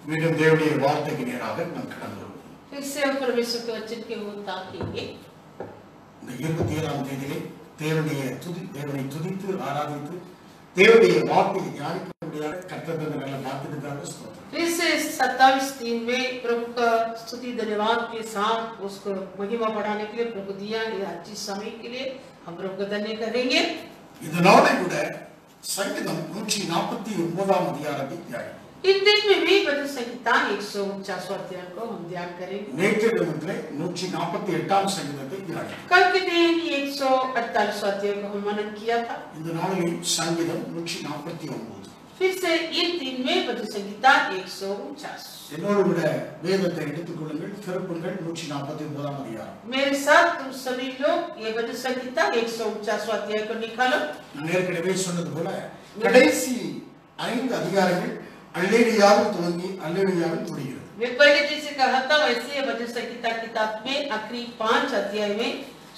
மீண்டும் தேவனுடைய வார்த்தைக்கு நேராக நாம் கடந்து வருவோம். फिर से हम परमेश्वर के वचन की ओर ताकेंगे। இந்த 27ஆம் தேதியிலே தேவனை துதித்து ஆராதித்து தேவனுடைய வார்த்தையை தியானிக்க முடியாத கர்த்தர் தந்த நல்ல வார்த்தைக்காக ஸ்தோத்திரம். फिर से 27 दिन में प्रभु का स्तुति धन्यवाद के साथ उसको महिमा बढ़ाने के लिए प्रभु दिया अच्छी समय के लिए हम प्रभु का धन्य करेंगे। இந்த நாளை கூட சங்கீதம் 149ஆம் அதிகாரத்தை தியானிப்போம். इन दिन में भी भजन संहिता 149 अध्याय को हम ध्यान करेंगे। நேற்றைய தினத்திலே 148ஆம் சங்கீதத்தை தியானிப்போம். कल के दिन 148 अध्याय को हम मनन किया था। இந்த நாளில் சங்கீதம் 149. फिर से इन दिन में भजन संहिता 149। என்னோடு கூட வேதத்தை எடுத்துக் கொள்ளுங்கள். திருப்புங்கள் 149ஆம் அதிகாரம். मेरे साथ तुम सभी लोग ये भजन संहिता 149 अध्याय को निकालो। நான் ஏற்கனவே சொன்னது போல கடைசி 5 அதிகாரங்கள் அல்லேலூயாவில் துவங்கி அல்லேலூயாவில் முடிகிறது. मैं पहले जैसे कहा था वैसे भजन संहिता किताब में आखिरी 5 अध्याय में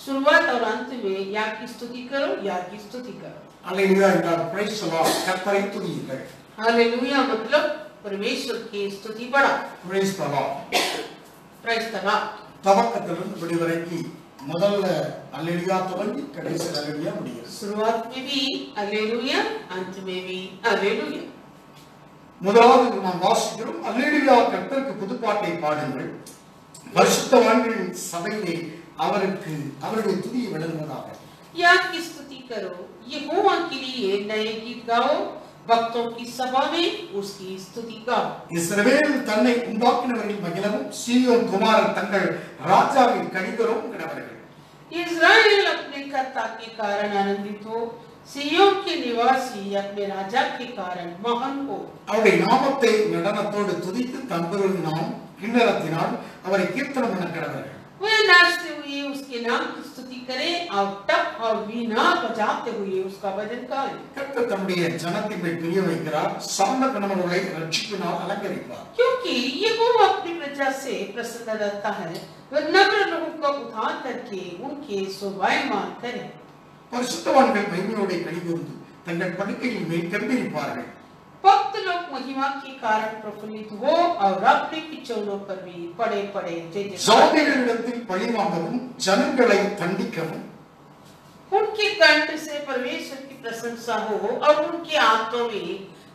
शुरुआत और अंत में या की स्तुति करो या की स्तुति करो। அல்லேலூயா என்றால் பிரைஸ் தி லார்ட், கர்த்தரை துதியுங்கள். हालेलुया मतलब परमेश्वर की स्तुति बढ़ाओ। Praise the lord. Praise the lord. துவக்கத்திலிருந்து முடிவரைக்கும் முதல்ல அல்லேலூயா துவங்கி கடைசி அல்லேலூயா முடிகிறது. शुरुआत में भी हालेलुया, अंत में भी हालेलुया। முதலாவது நாம் வாசிக்கிறோம், அல்லேலூயா கர்த்தருக்கு புதுப்பாட்டை பாடுங்கள், பரிசுத்தவான்களின் சபையிலே அவருடைய துதியை விளங்குவதாக. या की स्तुति करो, यहोवा के लिए नए गीत गाओ, भक्तों की सभा में उसकी स्तुति गाओ। இஸ்ரவேல் தன்னை உண்டாக்கினவரில் மகிழவும், சீயோன் குமாரர் தங்கள் ராஜாவின் கனிதரும் கிடவர்கள். इस्राएल अपने कर्ता के कारण आनंदित हो, सिय्योन के निवासी अपने राजा के कारण महान हो। அவருடைய நாமத்தை நடனத்தோடு துதித்து தம்புருவினால் கிண்ணறத்தினால் அவரை கீர்த்தனம் பண்ண கிடவர்கள். वे नाचते हुए उसके नाम की स्तुति करें और टप और वीणा बजाते हुए उसका भजन करें। கர்த்தர் தம்முடைய ஜனத்தின் மேல் பிரிய வைக்கிறார், சார்ந்த கணவர்களை ரட்சிப்பினால் அலங்கரிப்பார். क्योंकि यहोवा अपनी प्रजा से प्रसन्न रहता है, वह नम्र लोगों का उद्धार करके उनके शोभायमान करे। பரிசுத்தவான்கள் மகிமையோடு கலிகூர்ந்து தங்கள் படுக்கையின் மேல் கம்பீரிப்பார்கள். भक्त लोग महिमा के कारण प्रफुल्लित हो और अपने बिछौनों पर भी पड़े पड़े जय जयकार। ஜாதிகளிடத்தில் பழிவாங்கவும் ஜனங்களை தண்டிக்கவும் उनके कंठ से परमेश्वर की प्रशंसा हो और उनके हाथों में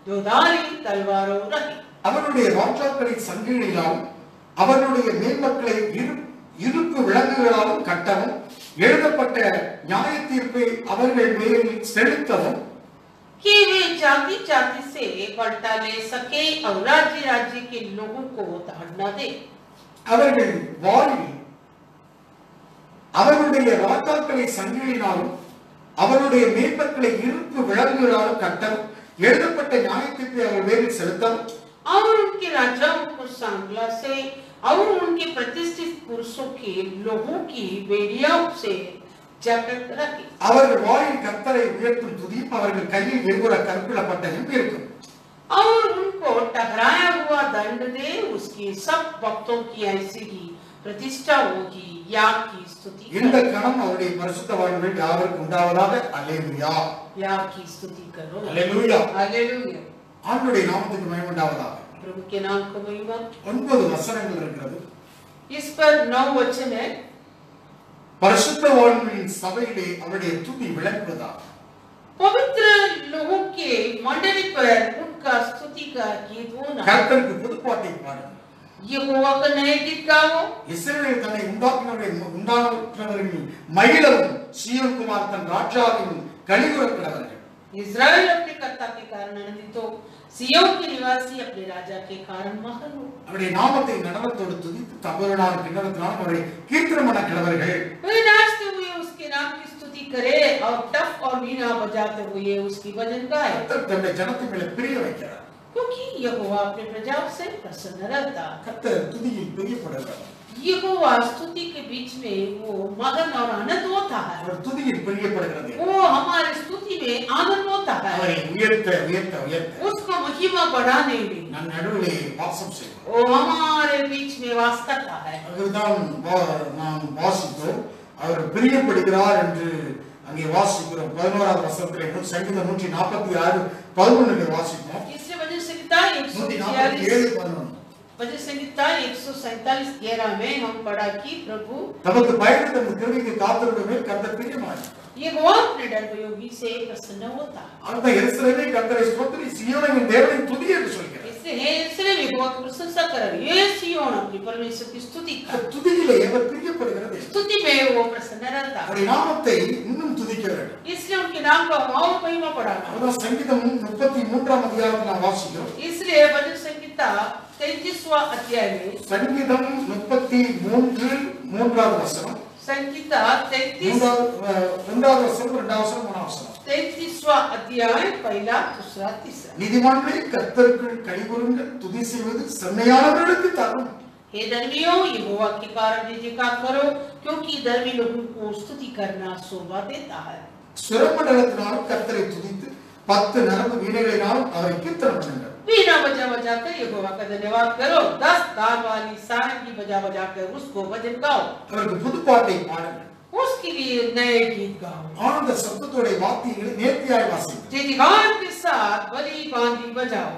दोधारी तलवारों रहे। அவருடைய ராஜாக்களின் சங்கிலிகளாலும் அவருடைய மேன்மக்களை இருப்பு விலங்குகளாலும் கட்டவும், எழுதப்பட்ட நியாய தீர்ப்பை அவர்கள் மேல் செலுத்தவும், कि वे जाति जाति से पलटा ले सके और राज्य राज्य के लोगों को ताड़ना दे। அவர்கள் வாளில் அவருடைய ராஜாக்களை சங்கிலினாலும் அவருடைய மேன்மக்களை இருப்பு விலங்குகளாலும் கட்டவும், எழுதப்பட்ட நியாய தீர்ப்பை அவர்கள் மேல் செலுத்தவும், और उनके राजाओं को सांगला से और उनके प्रतिष्ठित पुरुषों के लोगों की बेड़ियों से जकड़ रखे। அவர்கள் வாயில் கர்த்தரை உயர்த்தும் துதியும் அவர்கள் கையில் வெகுற கற்பிடப்பட்டதும் இருக்கும். और उनको टकराया हुआ दंड दे, उसकी सब भक्तों की ऐसी ही प्रतिष्ठा होगी या की स्तुति இந்த கணம் அவருடைய பரிசுத்தவான்கள் யாவருக்கு உண்டாவதாக. அல்லேலூயா, या की स्तुति करो। அல்லேலூயா, हालेलुया, ஆண்டவருடைய நாமத்துக்கு மகிமை உண்டாவதாக. प्रभु के नाम को महिमा। 9 வசனங்கள் இருக்கிறது. इस पर 9 वचन है। பரிசுத்தவான்களின் சபையிலே அவருடைய துதி விளங்குவதாக. पवित्र लोगों के मंडली पर उनका स्तुति का गीत होना। கர்த்தருக்கு புதுப்பாட்டை பாடுங்கள், यहोवा का नए गीत गाओ। இஸ்ரவேல் தன்னை உண்டாக்கினவரில் மகிழவும், சீயோன் குமார் தன் ராஜாவின் கலிகூர கிடவர்கள். इस्राएल अपने कर्ता के कारण आनंदित हो, सिय्योन के निवासी अपने राजा के कारण महान हो। அவருடைய நாமத்தை நடனத்தோடு துதித்து தம்புருவினால் கிண்ணறத்தினால் அவரை கீர்த்தனம் பண்ண கிடவர்கள். वे नाचते हुए उसके नाम की स्तुति करे और टप और वीणा बजाते हुए उसकी भजन गाए। கர்த்தர் தம்முடைய ஜனத்தின் மேல் பிரிய வைக்கிறார். क्योंकि यहोवा अपने प्रजाओं से प्रसन्न रहता। கர்த்தர் துதியில் பிரியப்படுகிறார். यहोवा स्तुति के बीच में वो मगन और आनंद होता है। அவர் துதியில் பிரியப்படுகிறது. वो हमारे स्तुति में आनंद होता है। அவரை உயர்த்த உயர்த்த உயர்த்த उसको महिमा बढ़ाने में நம் நடுவிலே வாசம் செய்வார். वो हमारे बीच में वास करता है। அதுதான் நாம் வாசித்தோம். அவர் பிரியப்படுகிறார் என்று அங்கே வாசிக்கிறோம். 11வது வசனத்திலே சங்கீதம் 146 11 வாசிப்போம். इससे वजह से किताब 147 11 भजन संहिता 147:11 में हम पढ़ा कि प्रभु தமக்கு பயந்து தமது கிருபைக்கு காத்திருக்கிற மேல் கர்த்தர் பிரியமாயிருக்கிறார். यहोवा अपने डरयोगी से प्रसन्न होता है। அந்த எருசலேமே கர்த்தரை ஸ்தோத்திரி, சீயோனின் தேவனை துதி என்று சொல்கிறார். इसलिए यहोवा की प्रशंसा कर, ये सिय्योन अपने परमेश्वर की स्तुति कर। துதியிலே அவர் பிரியப்படுகிறது. स्तुति में वो प्रसन्न रहता है। அவருடைய நாமத்தை இன்னும் துதிக்க வேண்டும். इसलिए उनके नाम को हम और महिमा बढ़ाना। அதான் சங்கீதம் 33ஆம் அதிகாரத்தில் நாம் வாசிக்கிறோம். इसलिए भजन संहिता 33वां अध्याय में சங்கீதம் 33 3வது வசனம், संहिता 33 2வது வசனம், 2வது வசனம், 3வது வசனம். 33वां अध्याय पहला दूसरा तीसरा। நீதிமான்களே கர்த்தருக்குள் களிகூருங்கள், துதி செய்வது செம்மையானவர்களுக்கு தரும். हे धर्मियों, यहोवा के कारण जय जयकार करो, क्योंकि धर्मी लोगों को स्तुति करना शोभा देता है। சுரமண்டலத்தினாலும் கர்த்தரை துதித்து 10 நரம்பு வீணைகளினாலும் அவரை கீர்த்தனம் பண்ணுங்கள். वीणा बजा बजा कर यहोवा का धन्यवाद करो, 10 तार वाली सारंगी बजा बजा कर उसको भजन गाओ, அவருக்கு புதுப்பாட்டை பாடுங்கள். उसके लिए नए गीत गाओ। ஆனந்த சத்தத்தோட வாத்தியங்களை நேர்த்தியாய் வாசிங்கள். जय जयकार के साथ बलि बांधी बजाओ।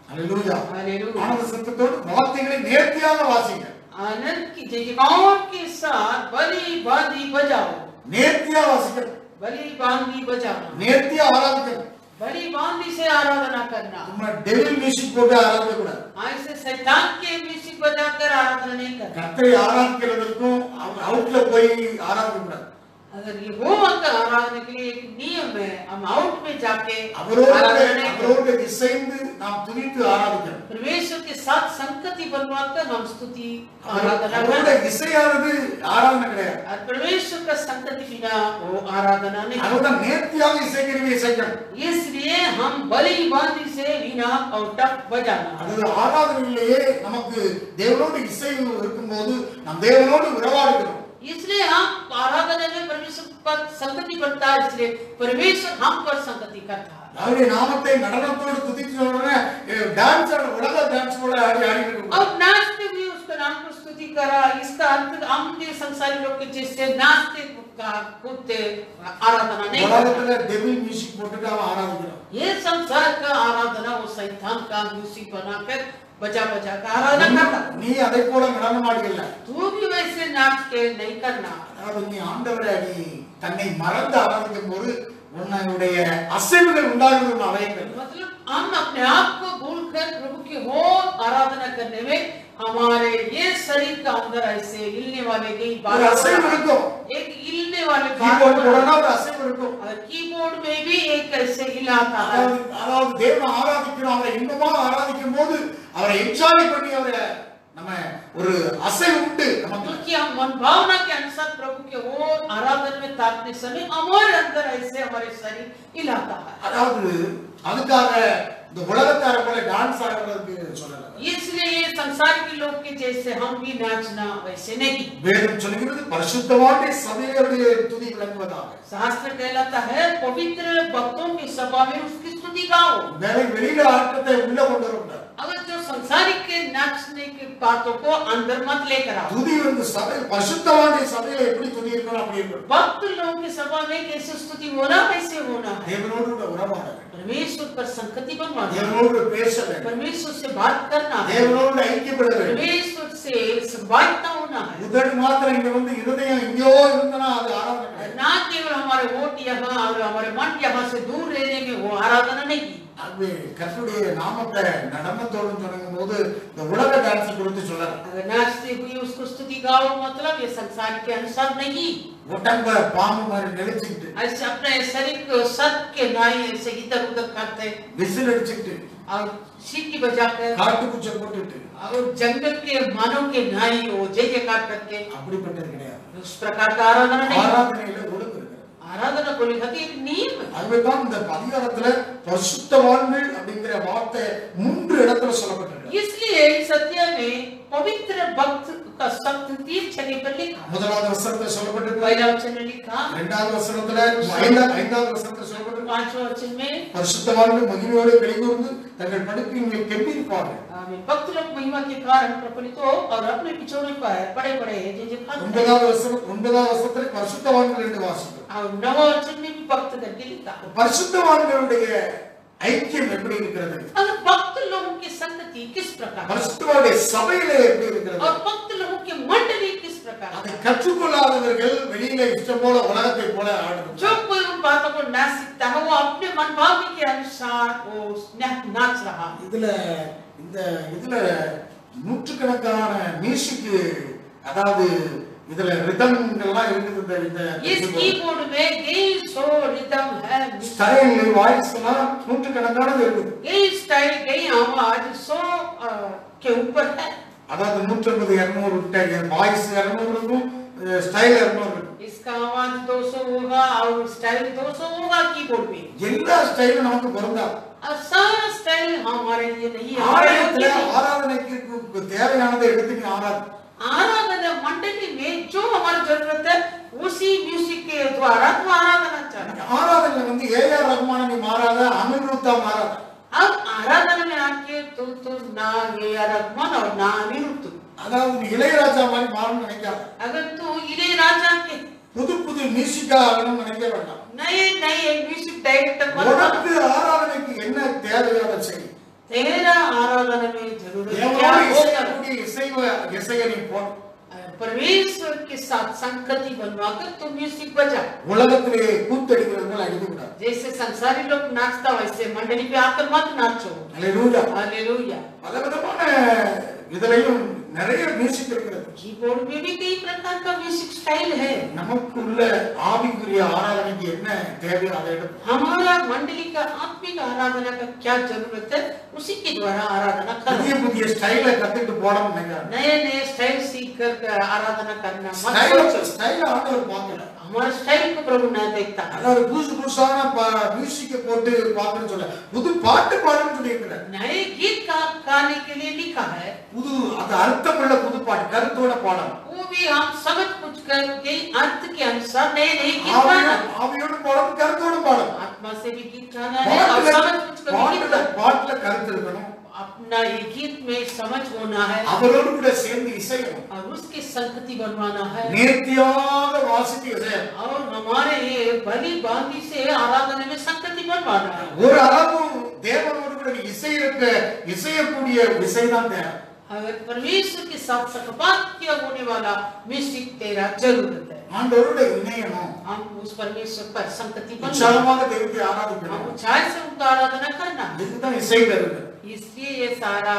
அல்லேலூயா. हालेलुया। ஆனந்த சத்தத்தோடு வாத்தியங்களை நேர்த்தியாக வாசிங்கள். आनंद की जय जयकार के साथ बलि बांधी बजाओ। நேர்த்தியா வாசிங்கள். बलि बांधी बजाना, நேர்த்தியா ஆராதிக்கணும். बलि बांधी से आराधना करना। நம்ம டெவில் மியூசிக் போட்டு ஆராதிக்க கூடாது. ऐसे शैतान के म्यूजिक बजाकर आराधना नहीं करना। கர்த்தரை ஆராதிக்கிறதுக்கும் அவுட்ல போய் ஆராதிக்க கூடாது. अगर ये वो का आराधना के लिए एक नियम है, हम आउट में जाके आराधना नहीं करना। அவரோடு இசைந்து நாம் துதித்து ஆராதிக்கணும். परमेश्वर के साथ संगति बनवाकर हम स्तुति आराधना அவரோட करना। இசையானது ஆராதனை கிடையாது. और परमेश्वर का संगति बिना वो आराधना नहीं। அதுதான் நேர்த்தியாக இசைக்கிறவே இசைக்கணும். इसलिए हम बलि बांधी से वीणा और टप बजाना। அது ஆராதனையிலேயே நமக்கு தேவனோடு இசை இருக்கும்போது நாம் தேவனோடு உறவாடுகிறோம். इसलिए हम आराधना में परमेश्वर पर संगति करता है, इसलिए परमेश्वर हम पर संगति करता है। அவருடைய நாமத்தை நடனத்தோடு துதித்து உடனே டான்ஸ் ஆட உலக டான்ஸ் போல ஆடி இருக்கணும். अब नाचते हुए उसका नाम को स्तुति करा, इसका अर्थ हम भी संसारी लोग के जैसे नाचते कूदते आराधना नहीं करना। உலகத்துல டெவில் மியூசிக் போட்டுட்டு அவன் ஆராதிக்கிறான். ये संसार का आराधना वो शैतान का म्यूजिक बनाकर बजा बजा कर आराधना करता। நீ அதை போல நடனம் ஆடுகல. तू भी वैसे नाच के नहीं करना। அதாவது நீ ஆண்டவரை நீ தன்னை மறந்து ஆராதிக்கும் போது உன்னுடைய அசைவுகள் உண்டாகுது அவைகள். मतलब हम अपने आप को भूलकर प्रभु की और आराधना करने में हमारे ये शरीर का अंदर ऐसे हिलने वाले कई बार अசைவு இருக்கும். एक हिलने वाले கீபோர்ட் போடனா ஒரு அசைவு இருக்கும். कीबोर्ड में भी एक ऐसे हिलाता है। அதாவது தேவனை ஆராதிக்கிறோம், அவரை இன்பமா ஆராதிக்கும் போது அவரை என்ஜாய் பண்ணி அவரை நம்ம ஒரு அசைவு உண்டு நமக்கு. क्योंकि हम मन भावना के अनुसार प्रभु के और आराधना में ताकने समय हमारे अंदर ऐसे हमारे शरीर हिलाता है। அதாவது அதுக்காக இந்த உலகத்தார போல டான்ஸ் ஆடுறதுக்கு சொல்லல. इसलिए ये संसार के लोग के जैसे हम भी नाचना वैसे नहीं। வேதம் சொல்கிறது பரிசுத்தவான்களுடைய சபையிலே துதி விளங்குவதாக. शास्त्र कहलाता है पवित्र भक्तों की सभा में उसकी स्तुति गाओ। வெளியில ஆட்டத்தை உள்ள கொண்டு வரக்கூடாது. अगर जो संसारिक के नाचने की बातों को अंदर मत लेकर आओ। துதி வந்து சபை பரிசுத்தவான்களுடைய சபையில எப்படி துதி இருக்கணும் அப்படி இருக்கணும். भक्त लोगों की सभा में कैसे स्तुति होना वैसे होना है। தேவனோடு உறவாட வேண்டும். परमेश्वर पर संगति बनवाना, தேவனோடு பேச வேண்டும். परमेश्वर से बात करना है, தேவனோடு ஐக்கியப்பட வேண்டும். परमेश्वर से संवादता होना है। உதடு மாத்திரம் இங்க வந்து இருதயம் எங்கேயோ இருந்தனா அது ஆராதனை கிடையாது. ना केवल हमारे होठ यहाँ और हमारे मन यहाँ से दूर रहने में वो आराधना नहीं। அது கர்த்தருடைய நாமத்தை நடனத்தோடு தொடங்கும் போது இந்த உலக டான்ஸ் குறித்து சொல்லலாம். अगर नाचते हुए उसको स्तुति गाओ मतलब ये संसार के अनुसार नहीं। உடம்ப பாம்பு மாதிரி நெளிச்சிட்டு ऐसे अपने शरीर को सत के नाई ऐसे इधर उधर करते விசில் அடிச்சிட்டு और सीटी बजाकर காட்டு குச்சை போட்டுட்டு और जंगल के मानव के नाई वो जय जयकार करके அப்படிப்பட்டது கிடையாது. उस प्रकार का आराधना नहीं। ஆராதனையில ஒழுங்கு இருக்கு. आराधना को लिखती एक नियम है। அதுதான் இந்த அதிகாரத்துல பரிசுத்தவான்கள் அப்படிங்கிற வார்த்தை 3 இடத்துல சொல்லப்பட்டிருக்கு. इसलिए इस अध्याय में पवित्र भक्त का शब्द 3 जगह पर लिखा। முதலாவது வசனத்துல சொல்லப்பட்டிருக்கு. पहला वचन में लिखा, இரண்டாவது வசனத்துல ஐந்தாவது வசனத்துல சொல்லப்பட்டிருக்கு. पांचवा वचन में பரிசுத்தவான்கள் மகிமையோடு களிகூர்ந்து தங்கள் படுக்கையின் மேல் கெம்பீரிப்பார்கள். भक्त लोग महिमा के कारण प्रफुल्लित हो और अपने बिछौने पर पड़े जय जयकार करें। ஒன்பதாவது வசனத்துல பரிசுத்தவான்கள் என்று வாசிக்கிறோம். और नवा वचन में भी भक्त करके लिखा। பரிசுத்தவான்களுடைய ஐக்கியம் எப்படி இருக்கிறது? अगर भक्त लोगों की संगति किस प्रकार? பரிசுத்தவான்கள் பரிசுத்தவானுடைய சபையிலே எப்படி இருக்கிறது? और भक्त लोगों की मंडली किस प्रकार அதை है? கற்றுக்கொள்ளாதவர்கள் வெளியில இஷ்டம் போல உலகத்தை போல ஆடுறாங்க. जो कोई उन बातों को ना सीखता है वो अपने मनभावनी के अनुसार वो नाच रहा है। இதுல நூற்றுக்கணக்கான மியூசிக், அதாவது இதுல ரிதம்ங்கள்லாம் இருக்குது. इस कीबोर्ड में कई सौ रिदम है, ஸ்டைல் வாய்ஸ் எல்லாம் நூற்றுக்கணக்கானது இருக்குது. कई स्टाइल कई आवाज 100 के ऊपर है। அதாவது 150 200 வாய்ஸ் 200 இருக்கும், ஸ்டைல் 200 இருக்கும். इसका आवाज 200 होगा और स्टाइल 200 होगा कीबोर्ड में। எல்லா ஸ்டைலும் நமக்கு பொருந்தா. और सारा स्टाइल हमारे लिए नहीं है। हमारे ஆலயத்துல लिए ஆராதனைக்கு தேவையானதை எடுத்துக்கு आराधना मंडली में जो हमारी जरूरत है उसी म्यूजिक के द्वारा तो आराधना चाहिए। ஆராதனை வந்து ஏஆர் ரஹ்மான் நீ மாறாத, அனிருத்தா மாறாத. अब आराधना में आके तो ना ये रहमान और ना अनिरुद्ध, அதாவது நீ இளையராஜா மாதிரி மாறணும்னு நினைக்காத. अगर तू इளையராஜா के புது புது மியூசிக்கா ஆகணும்னு நினைக்க வேண்டாம். नए नए म्यूजिक डायरेक्टर உனக்கு ஆராதனைக்கு என்ன தேவையோ அதை செய். तेरा आराधना में जरूरत क्या தேவனோடு है? இசையக்கூடிய இசையை நீ போடு. परमेश्वर के साथ संगति बनवाकर तुम म्यूजिक बजा। உலகத்திலே கூத்தடிக்கிறவர்கள் அடிக்க கூடாது. जैसे संसारी लोग नाचता वैसे मंडली पे आकर मत नाचो। அல்லேலூயா. हालेलुया। பலவிதமான இதுலயும் நிறைய மியூசிக் இருக்கிறது. कीबोर्ड में भी कई प्रकार का म्यूजिक स्टाइल है। நமக்கு உள்ள ஆவிக்குரிய ஆராதனைக்கு என்ன தேவையோ அதை எடுத்து हमारा मंडली का आत्मिक आराधना का क्या जरूरत है उसी के द्वारा आराधना புதிய करना। புதிய ஸ்டைல கத்துட்டு போடணும் நினைக்காத. नए नए स्टाइल सीख कर आराधना करना मत ஸ்டைல सोचो। ஸ்டைல ஆண்டவர் பார்க்கல. हमारे स्टाइल को प्रभु न देखता है। அதாவது புதுசான மியூசிக்கை போட்டு பார்க்கணும்னு சொல்ல, புது பாட்டு பாடணும்னு சொல்லியிருக்கிறார். नए गीत गाने के लिए लिखा है, புது அது அர்த்தமுள்ள புது பாட்டு, கருத்தோட பாடணும். वो भी हम समझ कुछ करके अर्थ के अनुसार नए नए गीत गाना। ஆவியோட பாடணும், கருத்தோட பாடணும். आत्मा से भी गीत गाना है और समझ कुछ करके गीत गाना। பாட்டுல கருத்து இருக்கணும். अपना ये गीत में समझ होना है அவரோடு கூட சேர்ந்து இசையணும். और उसके संगति बनवाना है நேர்த்தியாக வாசித்து இசையணும். और हमारे ये भली भांति से आराधना में संगति बनवाना है। ஒரு அளவு தேவனோடு கூட இசையக்கூடிய இசைதான் தேவை. अगर परमेश्वर के साथ संवाद किया होने वाला म्यूजिक तेरा जरूरत है। ஆண்டவரோட இணையணும். हम उस परमेश्वर पर संगति बनवाना, உற்சாகமாக தெய்வத்தை हम ஆராதிக்கணும். ऊंचाई से उनका आराधना करना। இதுதான் இசை கருத்து. इसलिए ये सारा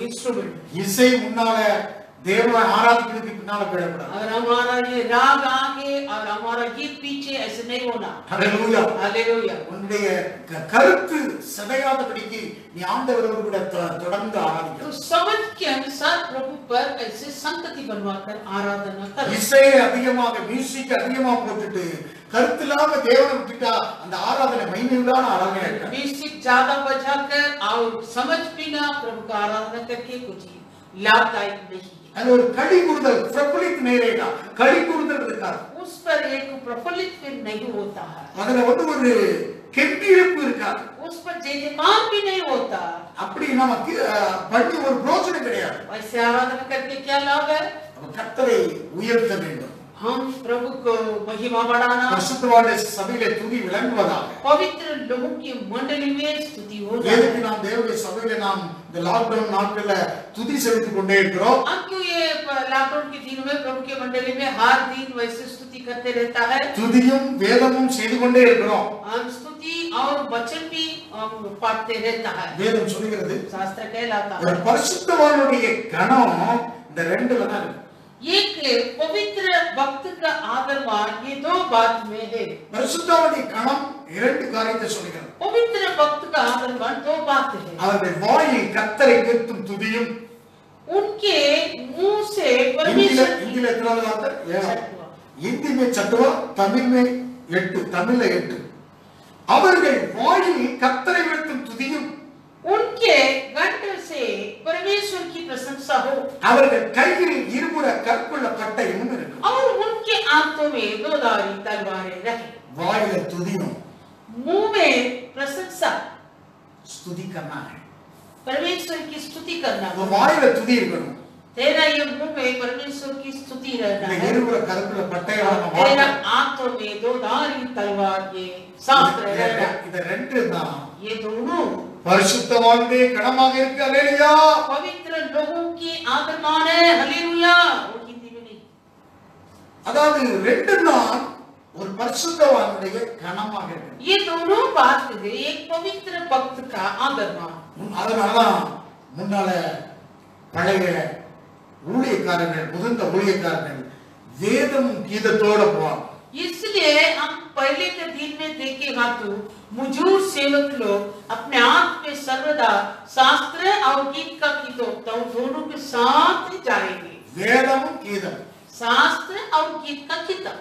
इंस्ट्रूमेंट, இசை முன்னால தேவனை ஆராதிக்கிறதுக்கு பின்னால போயிடக்கூடாது. अगर हमारा ये राग आगे और हमारा गीत पीछे ऐसे नहीं होना। ஹல்லேலூயா. हालेलुया। உன்னுடைய கருத்து சதையாதபடிக்கு நீ ஆண்டவரோடு கூட தொடர்ந்து तो ஆராதிக்கணும். समझ के अनुसार प्रभु पर ऐसे संगति बनवाकर आराधना कर। இசையை அதிகமாக மியூசிக் அதிகமா போட்டுட்டு கருத்தில்லாம தேவனை விட்டுட்டா அந்த ஆராதனை மைனூட்டான ஆராதனை இருக்காது. म्यूजिक ज्यादा बजाकर और समझ बिना प्रभु का आराधना करके कुछ लाभदायक नहीं है। அது ஒரு களி கூறுதல், பிரபலித் நேரேடா களி கூறுதல் இருக்காது. उस पर एक प्रफुल्लित फिर नहीं होता है, அதுல ஒரு கெம்பீரப்பு இருக்காது. उस पर जयजयकार भी नहीं होता। அப்படி நமக்கு பண்ணி ஒரு பிரோஜனம் கிடையாது. वैसे आराधना करके क्या लाभ है? கர்த்தரை உயர்த்த வேண்டும். हम प्रभु को महिमा बढ़ाना, பரிசுத்தவானுடைய சபையிலே துதி விளங்குவதாக. पवित्र लोगों की मंडली में स्तुति हो எதுக்கு जाए। நாம் தேவனுடைய சபையில நாம் இந்த லாக்டவுன் நாட்கள்ல துதி செலுத்திக் கொண்டே இருக்கிறோம்? हम क्यों ये लॉकडाउन के दिनों में प्रभु के मंडली में हर दिन वैसे स्तुति करते रहता है? துதியும் வேதமும் செய்து கொண்டே இருக்கிறோம். हम स्तुति और वचन भी हम पढ़ते रहता है। வேதம் சொல்கிறது शास्त्र कहलाता ஒரு है பரிசுத்தவானுடைய கணம் இந்த ரெண்டுல தான் இருக்கு. एक पवित्र भक्त का आदरमान ये दो बात में है। பரிசுத்தவானுடைய கணம் இரண்டு காரியத்தை சொல்கிறது. पवित्र भक्त का आदरमान दो बात है। அவர்கள் வாயில் கர்த்தரை கீர்த்தும் துதியும், उनके मुंह से परमेश्वर இந்தியில எத்தனாவது வார்த்தை? छठवां। हिंदी में 6वां, तमिल में 8, तमिल 8. அவர்கள் வாயில் கர்த்தரை கீர்த்தும் துதியும், उनके कंठ से परमेश्वर की प्रशंसा हो அவர்கள் கையில் இருபுற கற்குள்ள பட்டயமும் இருக்கு. और उनके हाथों में दोधारी तलवारें रहे। வாயில துதியும், मुंह में प्रशंसा, स्तुति करना है. परमेश्वर की स्तुति करना। वो வாயில துதி இருக்கணும். तेरा ये मुंह में परमेश्वर की स्तुति रहना இந்த है। இருபுற கற்குள்ள பட்டயம் तेरा हाथों में दोधारी तलवार ये शास्त्र रहना। இது ரெண்டு தான் ये दोनों பரிசுத்தவானுடைய கணமாக இருக்கு. அல்லேலூயா. पवित्र लोगों की आदर मान है। हालेलुया। वो हिंदी में नहीं। அதாவது ரெண்டு நாள் ஒரு பரிசுத்தவானுடைய கணமாக இருக்கு. ये दोनों बात है, एक पवित्र भक्त का आदर मान। அதனாலதான் முன்னால பழைய ஊழியக்காரர்கள், முதிர்ந்த ஊழியக்காரர்கள் வேதம் கீதத்தோட போவாங்க. इसलिए हम पहले के दिन में देखे हाँ तो मुजूर सेवक लोग अपने आप में सर्वदा शास्त्र और गीत का कीर्तन दोनों के साथ जाएंगे। வேதமும் கீதம், शास्त्र और गीत का कीर्तन।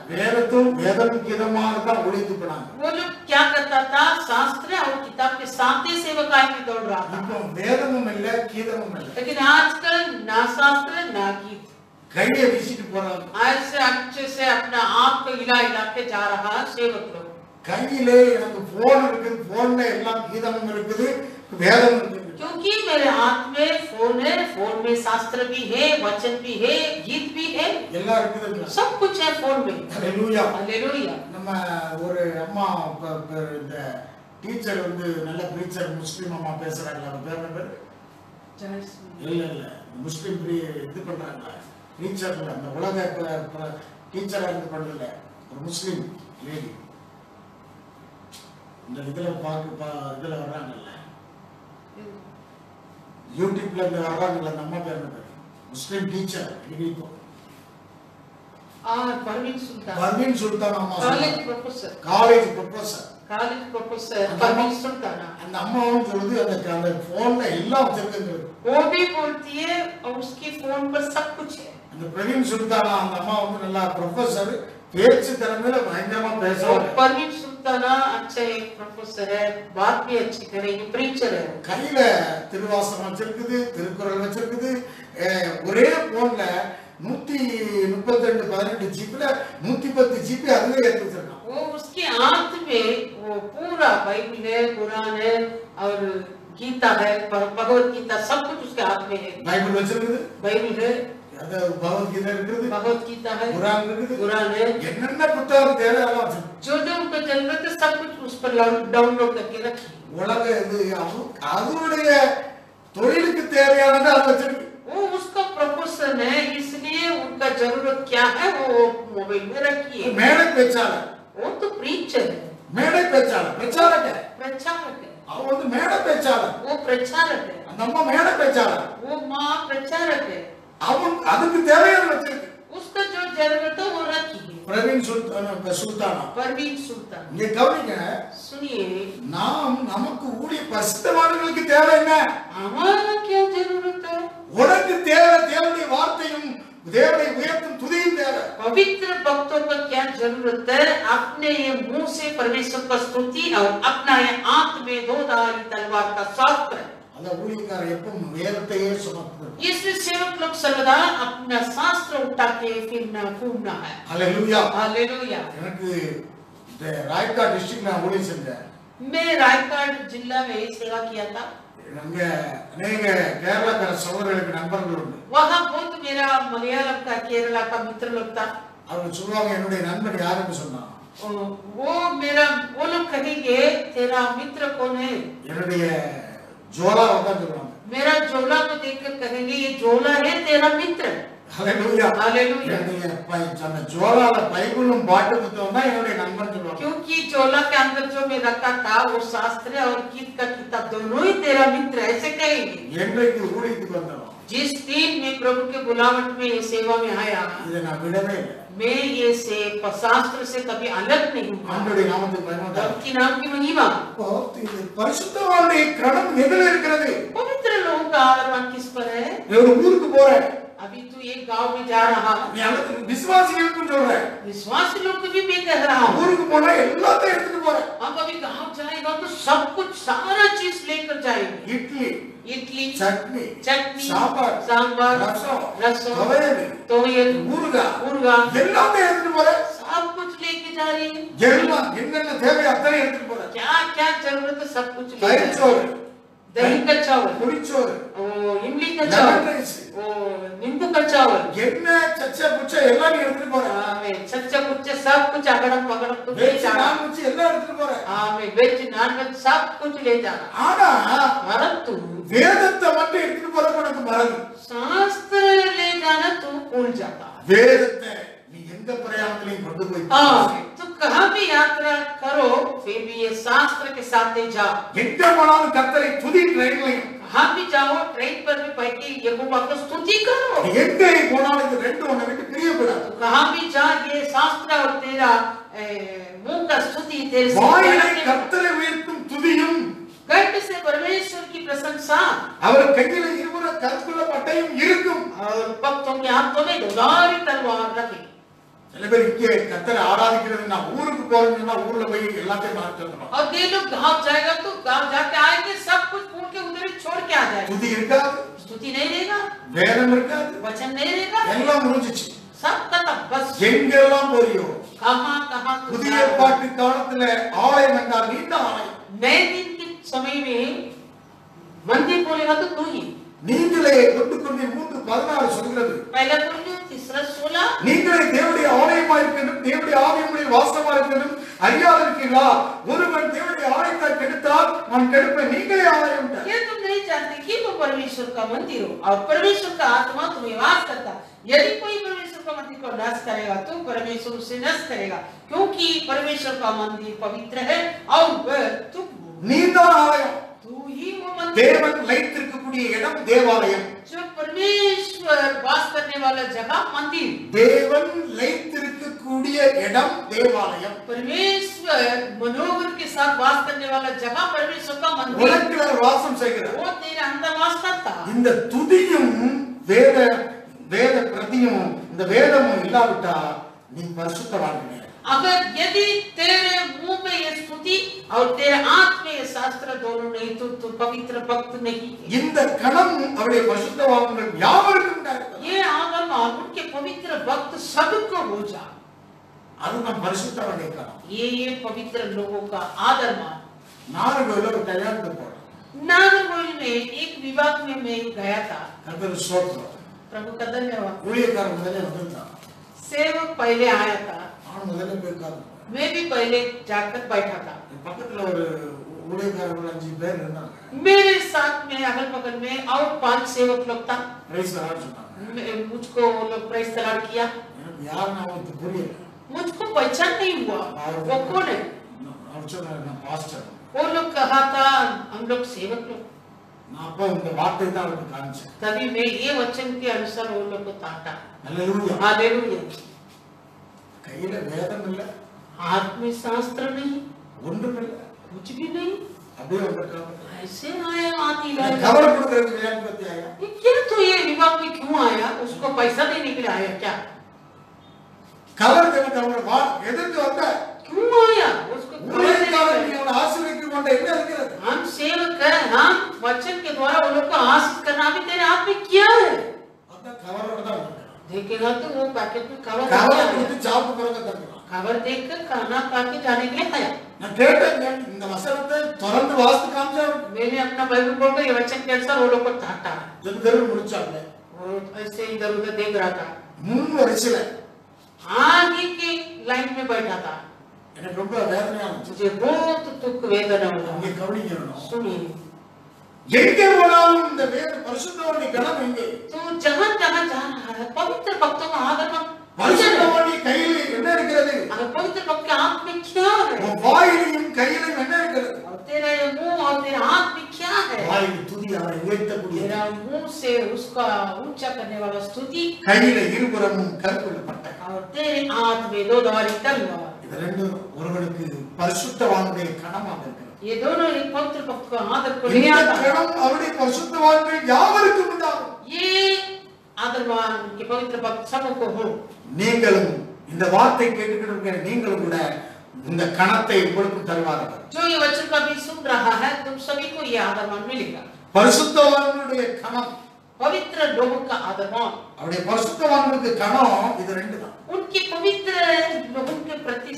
வேதம் கீதமாக தான் ஒழித்து போனாங்க. वो लोग क्या करता था, शास्त्र और किताब के साथ ही सेवकाई में दौड़ रहा था। இப்போ வேதமும் இல்ல கீதமும் இல்ல. लेकिन आजकल ना शास्त्र ना गीत, கையை வீசிட்டு போறாங்க. ऐसे अच्छे से अपना आप को हिला हिला के जा रहा सेवक लोग। கையிலே எனக்கு போன் இருக்குது, போன்ல எல்லாம் கீதமும் இருக்குது, வேதமும் இருக்குது. क्योंकि मेरे हाथ में फोन है, फोन में शास्त्र भी है, वचन भी है, गीत भी है, எல்லாம் இருக்குது. सब कुछ है फोन में। ஹalleluya. हालेलुया। நம்ம ஒரு அம்மா இந்த டீச்சர் வந்து நல்ல பிரீச்சர், முஸ்லிம் அம்மா பேசுறாங்க. அவங்க பேர் என்ன? இல்ல முஸ்லிம் இது பண்றாங்க டீச்சர்ல, அந்த உலக டீச்சரா இருந்து பண்ணல, ஒரு முஸ்லிம் லேடி. இந்த இதுல இதுல வர்றாங்கல்ல, யூடியூப்ல இருந்து வர்றாங்கல்ல, அந்த அம்மா பேர் என்ன? Muslim teacher. परवीन सुल्तान। பர்வீன் சுல்தான் அம்மா, college professor. College professor. College professor Parveen Sultan. அந்த அம்மாவும் சொல்லுது அந்த போன்ல எல்லாம் வச்சிருக்கு. वो भी बोलती है और उसके फोन पर सब कुछ है। அந்த பிரவீன் சுல்தானா அந்த அம்மா வந்து நல்லா ப்ரொஃபசர், பேச்சு திறமையில பயங்கரமா பேசுவாங்க. परवीन सुल्ताना अच्छा एक प्रोफेसर है, बात भी अच्छी करेगी, प्रीचर है। கையில திருவாசகம் வச்சிருக்குது, திருக்குறள் வச்சிருக்குது. ஒரே போன்ல 132 18 ஜிபில 110 ஜிபி அதுவே ஏத்தி வச்சிருக்கான். वो उसके हाथ में वो पूरा बाइबल है, कुरान है और गीता है, भगवत गीता, सब कुछ उसके हाथ में है। பைபிள் வச்சிருக்குது, बाइबल है, அது பகவத் கீதை இருக்குது, भगवत गीता है, குரான் இருக்குது, कुरान है, என்னென்ன புத்தகம் தேவை அதெல்லாம் வச்சிருக்கு. जो जो उनको जरूरत है सब कुछ उस पर डाउनलोड करके रखी। உலக இது அதனுடைய தொழிலுக்கு தேவையானது அது வச்சிருக்கு. वो उसका प्रोफेशन है, इसलिए उनका जरूरत क्या है वो मोबाइल में रखी है। மேடை பேச்சாளர், वो तो प्रीचर है, மேடை பேச்சாளர், பிரச்சாரக. प्रचारक है, அவ வந்து மேடை பேச்சாளர். वो प्रचारक है, அந்த அம்மா மேடை பேச்சாளர். वो माँ प्रचारक है। அவன் அதுக்கு தேவையான வச்சிருக்கு. उसका जो जरूरत है वो रखी है। பிரவீன் சுல்தானா परवीन सुल्तान। இங்க கவனிங்க, सुनिए, நமக்கு ஊழிய பரிசுத்தவான்களுக்கு தேவை என்ன? हमारा क्या जरूरत है? உனக்கு தேவை தேவனுடைய வார்த்தையும் தேவனை உயர்த்தும் துதியும் தேவை. पवित्र भक्तों का क्या जरूरत है? अपने ये मुंह से परमेश्वर का स्तुति और अपना ये आंख में दो धारी तलवार का शास्त्र है। அந்த ஊழியக்காரர் எப்பவும் வேதத்தையே சுமக்கிறார். इसलिए सेवक लोग सर्वदा अपना शास्त्र उठा के फिरना घूमना है। ஹalleluya. हालेलुया। எனக்கு இந்த ராய்கா டிஸ்ட்ரிக்ட்ல நான் ஊழியம் செஞ்சேன். मैं रायगढ़ जिला में सेवा किया था। அங்க अनेक கேரளாக்கார சகோதரர்களுக்கு நண்பர்கள் உண்டு. वहाँ बहुत मेरा मलयालम का, केरला का मित्र लोग था। அவங்க சொல்லுவாங்க, என்னுடைய நண்பன் யாருன்னு சொன்னா, वो लोग कहेंगे तेरा मित्र कौन है? என்னுடைய ஜோலாவை தான் சொல்லுவாங்க. मेरा जोला को देखकर कहेंगे ये जोला है तेरा मित्र। ஹalleluya. हालेलुया। அந்த ஜோலால பைபிளும் பாட்டு புத்தகம் தான் என்னுடைய நண்பன் சொல்லுவாங்க. क्योंकि जोला के अंदर जो मैं रखा था वो शास्त्र और गीत का किताब दोनों ही तेरा मित्र ऐसे कहेंगे। என்றைக்கு ஊழியத்துக்கு வந்தோம், जिस दिन मैं प्रभु के बुलावट में ये सेवा में आया, இதை நான் விடவே இல்லை. मैं ये से शास्त्र से कभी अलग नहीं हुआ। ஆண்டவருடைய நாமத்துக்கு மகிமை உண்டாகட்டும். रब की नाम की महिमा। இப்போ இது பரிசுத்தவானுடைய கணம் எதுல இருக்கிறது? पवित्र लोगों का आदरमान किस पर है? ஒரு ஊருக்கு போறேன், अभी तू एक गांव में जा रहा है, நீ அங்க விசுவாசிகளுக்கு சொல்றேன், विश्वासी लोग को भी मैं कह रहा हूँ, ஊருக்கு போனா எல்லாத்தையும் எடுத்துட்டு போறேன். अब अभी गांव जाएगा तो सब कुछ सारा चीज लेकर जाएंगे। இட்லி, इडली, சட்னி, चटनी, சாம்பார், सांबर, ரசம், रसम, துவையல், तोयल, ஊறுகாய், ஊறுகாய், எல்லாத்தையும் எடுத்துட்டு போறேன். सब कुछ लेके जा रही है। எல்லாம் என்னென்ன தேவை அத்தனை எடுத்துட்டு போறேன். क्या क्या जरूरत है सब कुछ लेके जा रही தயிர்ச்சோறு, है। दही का चावल, புளிச்சோறு, इमली का லெமன் चावल, ரைஸ், नींबू का चावल, என்ன சச்சா புச்சா எல்லாம் நீ எடுத்துட்டு போற. सच्चा कुछ सब कुछ अगड़म पगड़म तो ले வெஜ் जाना, நான் குச்சி எல்லாம் எடுத்துட்டு போற. वेज नॉन वेज सब कुछ ले जाना. ஆனா परंतु வேதத்தை மட்டும் எடுத்துட்டு போற உனக்கு மறந்து. शास्त्र ले जाना तू भूल जाता. வேதத்தை நீ எந்த பிரயாணத்திலையும் கொண்டு போய் तो कहाँ भी यात्रा करो फिर भी ये शास्त्र के साथ ले जाओ. எங்க போனாலும் கர்த்தரை துதி ட்ரெயின்லையும். कहाँ भी जाओ ट्रेन पर भी बैठ के यहोवा को स्तुति करो. எங்க போனாலும் இந்த ரெண்டு ஒண்ணை விட்டு பிரியப்படாது. कहाँ भी जा ये शास्त्र और तेरा मुंह का स्तुति तेरे से வாயிலை கர்த்தரை உயர்த்தும் துதியும் कंठ से परमेश्वर की प्रशंसा அவர் கையில இருபுற கற்குள்ள பட்டயம் இருக்கும். और भक्तों के हाथों में दोधारी तलवार रखे. சில பேர் இங்கே கர்த்தரை ஆராதிக்கிறது நான் ஊருக்கு போறேன்னா ஊர்ல போய் எல்லாத்தையும் மாற்றணும். और ये लोग गांव जाएगा तो गांव जाके आएंगे सब कुछ भूल के उधर ही छोड़ के आ जाएंगे. துதி இருக்காது, स्तुति नहीं रहेगा, வேதம் இருக்காது, वचन नहीं रहेगा, எல்லாம் முடிஞ்சிச்சு. सब खत्म. बस எங்கெல்லாம் போறியோ कहाँ कहाँ புதிய ஏற்பாட்டு காலத்துல ஆலயம் என்றால் நீண்ட ஆலயம். नए दिन के समय में मंदिर बोलेगा तो तू ही. நீங்களே கொண்டு 3:16 சொல்கிறது. पहला कुरिन्थियों 3:16 நீங்களே தேவனுடைய ஆலயமா இருக்கணும், தேவனுடைய ஆவியுடைய வாசமா இருக்கணும், அறியாதிருக்கீங்களா? ஒருவன் தேவனுடைய ஆலயத்தை கெடுத்தால் நான் கெடுப்பேன். நீங்களே ஆலயம். ये तुम नहीं जानते कि तुम परमेश्वर का मंदिर हो और परमेश्वर का आत्मा तुम्हें वास करता. यदि कोई परमेश्वर का मंदिर को नाश करेगा तो परमेश्वर उसे नष्ट करेगा, क्योंकि परमेश्वर का मंदिर पवित्र है और वह तुम हो. நீதான் ஆலயம். तू ही वो मंदिर. தேவன் லைத்திருக்கக்கூடிய இடம் தேவாலயம். जो परमेश्वर वास करने वाला जगह मंदिर. தேவன் லைத்திருக்கக்கூடிய இடம் தேவாலயம். परमेश्वर मनोहर के साथ वास करने वाला जगह परमेश्वर का मंदिर. உனக்குள்ள வாசம் செய்கிறார். वो तेरे अंदर वास करता. இந்த துதியும் வேத பிரதியும் இந்த வேதமும் இல்லாவிட்டா நீ பரிசுத்தவான் கிடையாது. अगर यदि तेरे मुंह में ये स्तुति और तेरे आंख में ये शास्त्र दोनों नहीं तो तू पवित्र भक्त नहीं. இந்த கணம் அவருடைய பரிசுத்தவான்கள் யாவருக்கும் உண்டாயிருக்கிறது. ये आगम और उनके पवित्र भक्त सबको हो जा. அதுதான் பரிசுத்தவானுடைய கணம். ये पवित्र लोगों का आदर मान. நாகர்கோயில ஒரு கல்யாணத்துக்கு போறேன். नागरकोइल में एक विवाह में मैं गया था. கர்த்தர் ஸ்தோத்திரம். प्रभु का धन्यवाद. ஊழியக்காரன் முதல்ல வந்திருந்தான். सेवक पहले आया था. நான் முதல்ல போய் உட்கார்ந்தேன். मैं भी पहले जाकर बैठा था. பக்கத்துல ஒரு ஊழியக்காரர்கள் 5 பேர் இருந்தாங்க. मेरे साथ में अगल बगल में और 5 सेवक लोग था. பிரைஸ் லார்ட் சொன்னாங்க. मुझको वो लोग प्रेस तलाड़ किया. எனக்கு யார் நாமத்து புரியல. मुझको पहचान नहीं हुआ वो कौन है. அவர் சொன்னாரு நான் பாஸ்டர். वो लोग कहा था हम लोग सेवक लोग. நான் அப்ப இந்த வார்த்தை தான் அவருக்கு காமிச்சேன். तभी मैं ये वचन के अनुसार वो लोग को ताटा. ஹalleluya. हालेलुया. கையில வேதம் இல்ல, हाथ में शास्त्र नहीं, ஒன்றும் இல்ல, कुछ भी नहीं, அப்படியே வந்துட்டாங்க. ऐसे आया आती लाया. கவர் கொடுக்கறதுக்கு ஏன் பத்தி ஆயா? ये क्या तो ये विवाह में क्यों आया? उसको पैसा देने के लिए आया क्या? கவர் எனக்கு அவங்க எதிர்த்து வந்த क्यों आया? उसको ஊழியக்காரன் நீ அவனை ஆசீர்வதிக்க கொண்ட என்ன இருக்கிறது? हम सेवक है, हम वचन के द्वारा वो लोग को आशीष करना भी तेरे हाथ में क्या है? அந்த கவரோட தான் வந்தாங்க. देखेगा तो वो पैकेट में कवर கவரை கொடுத்து சாப்பிட்டு பிறகு தரணும். खबर देखकर खाना खा के जाने के लिए आया. நான் கேட்டேன் இந்த வசனத்தை தொடர்ந்து வாசித்து காமிச்சாரு. मैंने अपना बाइबल खोल कर ये वचन के अनुसार वो लोग को ताटा. ஜெப தெரு முடிச்சாங்க. वो ऐसे इधर उधर देख रहा था. முன் வரிசையில आगे के लाइन में बैठा था. எனக்கு ரொம்ப வேதனையா இருந்துச்சு. मुझे बहुत दुख वेदना हुआ. இங்க கவனிக்கணும். सुनिए, எங்கே போனாலும் இந்த வேத பரிசுத்தவானுடைய கணம் எங்கே? तो जहाँ जहाँ जा रहा है पवित्र भक्तों का आदर मान. பரிசுத்தவானுடைய கையில் என்ன இருக்கிறது? अगर पवित्र भक्त के हाथ में क्या है? உன் வாயிலையும் கையிலும் என்ன இருக்கிறது? और तेरा ये मुंह और तेरा हाथ में क्या है? வாயில் துதி அவரை உயர்த்தக்கூடிய तेरा मुंह से उसका ऊंचा करने वाला स्तुति கையில இருபுறமும் கற்கொள்ளப்பட்ட और तेरे हाथ में दो धारी तलवार. இது ரெண்டும் ஒருவனுக்கு பரிசுத்தவானுடைய கணமாக இருக்கிறது. ये दोनों एक पवित्र भक्त का आदर को ले இந்த आता है. கணம் அவருடைய பரிசுத்தவான்கள் யாவருக்கும் உண்டாகும். ये आदरवान के पवित्र भक्त सबको हो. நீங்களும் இந்த வார்த்தை கேட்டுக்கிட்டு நீங்களும் கூட இந்த கணத்தை உங்களுக்கு தருவார்கள். जो ये वचन का भी सुन रहा है तुम सभी को ये आदरमान मिलेगा. பரிசுத்தவான்களுடைய கணம், पवित्र लोगों का आदरमान, அவருடைய பரிசுத்தவான்களுக்கு கணம் இது ரெண்டு தான். उनके पवित्र लोगों के प्रति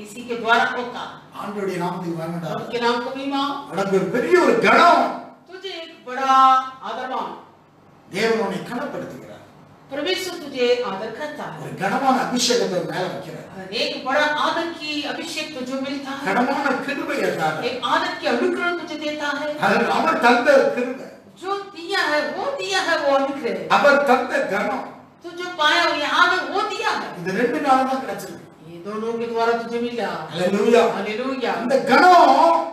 इसी के द्वारा होता. ஆண்டவருடைய நாமத்துக்கு மகிமை. उनके नाम को भी मां. உனக்கு ஒரு பெரிய ஒரு கணம். तो तुझे एक बड़ा आदरवान, தேவன் உன்னை கனப்படுத்துகிறார். परमेश्वर तुझे आदर करता है, ஒரு கனமான அபிஷேகத்தை மேல வைக்கிறார். एक बड़ा आदर की अभिषेक तुझे मिलता है, கனமான கிருபையை தரார். एक आदर की अनुग्रह तुझे देता है, அவர் தந்த கிருபை, जो दिया है वो अनुग्रह, அவர் தந்த கனம், तू जो पाया ये आदर वो दिया है, இது ரெண்டு நாள் தான் கிடைச்சிருக்கு. ये दोनों के द्वारा तुझे मिला। ஹalleluya, हालेलुया। அந்த கனம்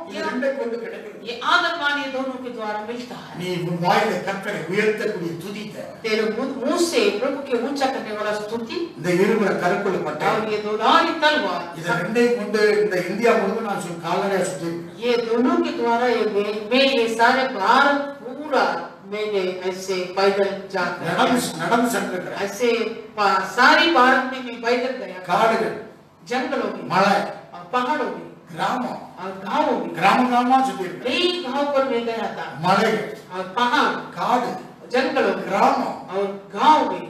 இது ரெண்டை கொண்டு கிடைக்கிறது. ये आदरमान ये दोनों के द्वारा मिलता है। நீ உன் வாயில கர்த்தரை உயர்த்தக்கூடிய துதி தேவை. तेरे मुंह से प्रभु के ऊंचा करने वाला स्तुति, இந்த இருபுற கருக்குள்ள பட்டை, और ये दोनारी तलवार, இத ரெண்டையும் கொண்டு இந்த இந்தியா முழுவதும் நான் கால்நடையா சுத்தி இருக்கேன். ये दोनों के द्वारा मैं ये सारे भारत पूरा मैंने ऐसे पैदल जाकर நடந்து சென்றிருக்கிறேன். ऐसे सारी भारत में मैं पैदल गया, காடுகள், जंगलों में, மலை, और पहाड़ों में, கிராமம், और गांवों में, கிராமமா சுத்தி இருக்கேன். कई गांव पर मैं गया था, மலைகள், और पहाड़, காடு, जंगलों में, கிராமம், और गांव में,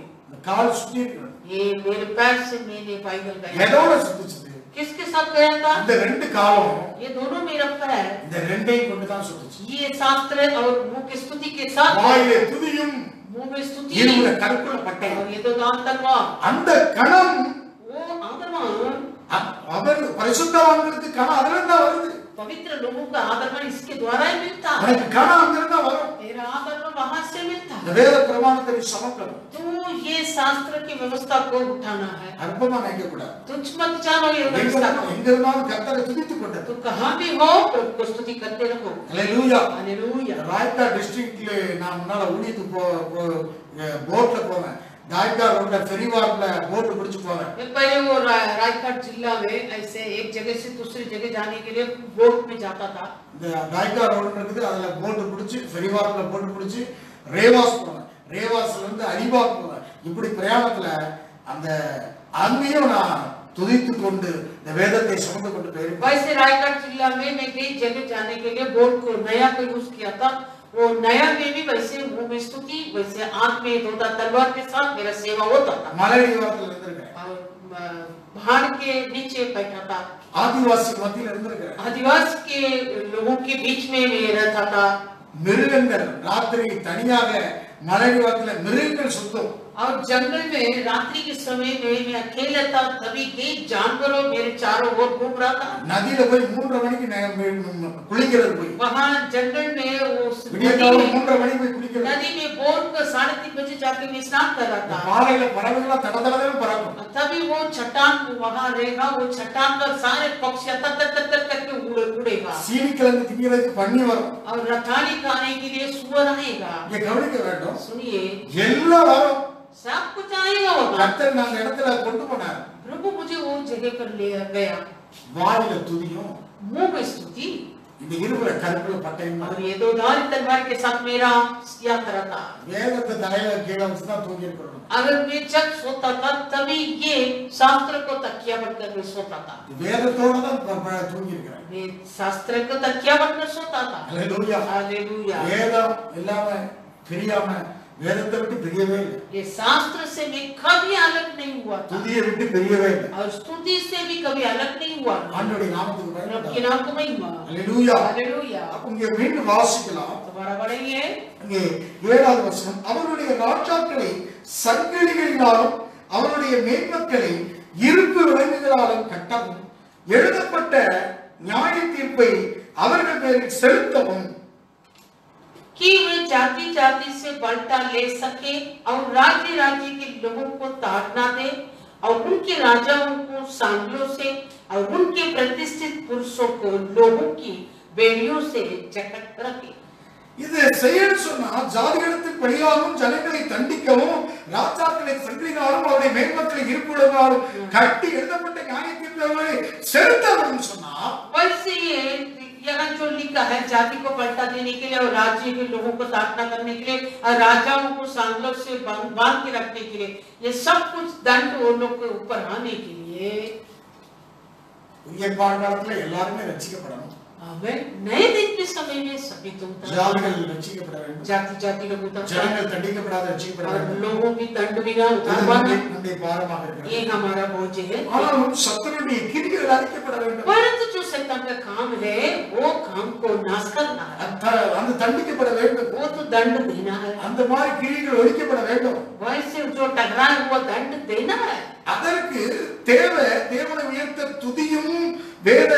கால் சுத்தி இருக்கேன். ये मेरे पैर से मैंने पैदल गया। எதோட சுத்திச்சது? किसके साथ गया था? இந்த ரெண்டு காலம் ये दोनों मेरा पैर, இந்த ரெண்டையும் கொண்டு தான் சுத்திச்சு. ये शास्त्र और मुंह की स्तुति के साथ, வாயிலே துதியும் मुंह में स्तुति, இருபுற கருக்குள்ள பட்டை, और ये तो दान तलवार, அந்த கணம் वो आदरमान, அவர் பரிசுத்தவான்களுக்கு கணம் அதுல தான் வருது. पवित्र लोगों का आदरमान इसके द्वारा ही मिलता है। உனக்கு கணம் அங்க இருந்தா வரும். तेरा आदरमान वहां से मिलता இந்த है। வேத பிரமாணத்தை சமக்கணும். तो ये शास्त्र की व्यवस्था को उठाना है, அற்பமா நினைக்க கூடாது. तुझ मत जानो ये व्यवस्था को। எங்க இருந்தாலும் கர்த்தரை துதித்துக் கொண்டு तो कहां भी हो तो उसको स्तुति करते रहो। ஹalleluya. हालेलुया। ராய்கா டிஸ்ட்ரிக்ட்ல நான் முன்னால ஊழியத்துக்கு போட்ல போவேன். ராய்கா ரோட்ல ஃபெரிவார்ல போட் பிடிச்சு போவேன். मैं पहले वो राजकोट जिला में ऐसे एक जगह से दूसरी जगह जाने के लिए बोट में जाता था। இந்த ராய்கா ரோடு இருக்குது, அதுல போட் பிடிச்சு ஃபெரிவார்ல போட் பிடிச்சு ரேவாஸ் போவேன். ரேவாஸ்ல இருந்து அலிபாக் போவேன். இப்படி பிரயாணத்துல அந்த அங்கேயும் நான் துதித்துக் கொண்டு இந்த வேதத்தை சுமந்து கொண்டு போயிருப்பேன். वैसे रायगढ़ जिला में मैं कई जगह जाने के लिए बोट को नया को यूज किया था। वो नया में भी वैसे मुंह में स्तुति, वैसे आंख में दोदा तलवार के साथ मेरा सेवा होता था। மலை அடிவாரத்துல இருந்திருக்கேன். और पहाड़ के नीचे बैठा था, ஆதிவாசி மத்தியில இருந்திருக்கேன். आदिवासी के लोगों के बीच में मैं रहता था। மிருகங்கள் ராத்திரி தனியாக மலை அடிவாரத்துல மிருகங்கள் சுத்தம். और जंगल में रात्रि के समय में मैं अकेला था, तभी कई जानवरों मेरे चारों ओर घूम रहा था। நதியில போய் 3:30 மணிக்கு குளிக்கிறது போய் वहाँ जंगल में उस விடியற்காலை 3:30 மணிக்கு போய் குளிக்கிறது. नदी में भोर को 3:30 बजे जाके मैं स्नान कर रहा था। பாறையில பறவைகள் தடதடன்னு பறக்கும். तभी वो चट्टान वहाँ रहेगा, वो चट्टान पर सारे पक्षी तर करके उड़ेगा, சீனி கிழங்கு திங்கிறதுக்கு பண்ணி வரும். और रताड़ी खाने के लिए सुअर आएगा। இங்க கவனிக்க வேண்டும், सुनिए, எல்லாம் வரும். सब कुछ आएगा वहाँ। கர்த்தர் நான் அந்த இடத்துல கொண்டு போனார். प्रभु मुझे वो जगह पर ले गया। வாயில துதியும் मुंह में स्तुति, இந்த இருபுற கருக்குள்ள பட்டையும் और ये दो धारी तलवार के साथ मेरा यात्रा था। வேதத்தை தலையில கீழே வச்சு தான் தூங்கி இருக்கணும். अगर मैं जब सोता था तभी ये शास्त्र को तकिया बनकर मैं सोता था। வேதத்தோட தான் தூங்கி இருக்கிறேன். मैं शास्त्र को तकिया बनकर सोता था। ஹalleluya. हालेलुया। வேதம் இல்லாம பிரியாம வேதத்தை விட்டு பிரியவே இல்லை. ये शास्त्र से मैं कभी अलग नहीं हुआ था, துதியை விட்டு பிரியவே இல்லை. और स्तुति से भी कभी अलग नहीं हुआ। ஆண்டவருடைய நாமத்துக்கு रब பயன்படுத்த के नाम को महिमा। ஹalleluya. हालेलुया। அப்ப இங்க மீண்டும் வாசிக்கலாம். तुम्हारा बढ़ेंगे இங்கே 7வது வசனம், அவருடைய ராஜாக்களை சங்கிலிகளினாலும் அவருடைய மேன்மக்களை இருப்பு விலங்குகளாலும் கட்டவும் எழுதப்பட்ட நியாய தீர்ப்பை அவர்கள் பேரில் செலுத்தவும் कि वे जाति जाति से बलटा ले सके और राज्य राज्य के लोगों को ताड़ना दे और उनके राजाओं को सांगलों से और उनके प्रतिष्ठित पुरुषों को लोगों की बेड़ियों से जकड़ रखे। இது செய்யன்னு சொன்னா ஜாதிகளுக்கு பழியாகவும் ஜனங்களை தண்டிக்கவும் ராஜாக்களை சங்கிலினாலும் அவருடைய மேன்மக்களை இருப்புடனாலும் கட்டி எழுதப்பட்ட நியாய தீர்ப்பை செலுத்தவும் சொன்னா वैसे ये यहाँ जो लिखा है जाति को पलटा देने के लिए और राज्य के लोगों को ताड़ना करने के लिए और राजाओं को सांगलों से बांध के रखने के लिए, ये सब कुछ दंड वो लोग के ऊपर आने के लिए। புதிய ஏற்பாடு காலத்துல எல்லாருமே ரட்சிக்கப்படணும். आमेन। नए दिन के समय में सभी तुम ஜாதிகள் ரட்சிக்கப்பட வேண்டும், जाति जाति लोग उतार, ஜனங்கள் தண்டிக்கப்படாத ரட்சிக்கப்பட வேண்டும். लोगों की दंड बिना उतार पाना, நம்முடைய பாரமாக இருக்கிறது. ये हमारा बोझ है। ஆனாலும் சத்துருடைய கிரியைகள் அழிக்கப்பட வேண்டும். परंतु जो शैतान का काम है वो काम को नाश करना है, அந்த தண்டிக்கப்பட வேண்டும். वो तो दंड देना है। அந்த மாதிரி கிரியைகள் ஒழிக்கப்பட வேண்டும். वैसे जो टकराए हुआ दंड देना है। அதற்கு தேவை தேவனை உயர்த்த துதியும் வேத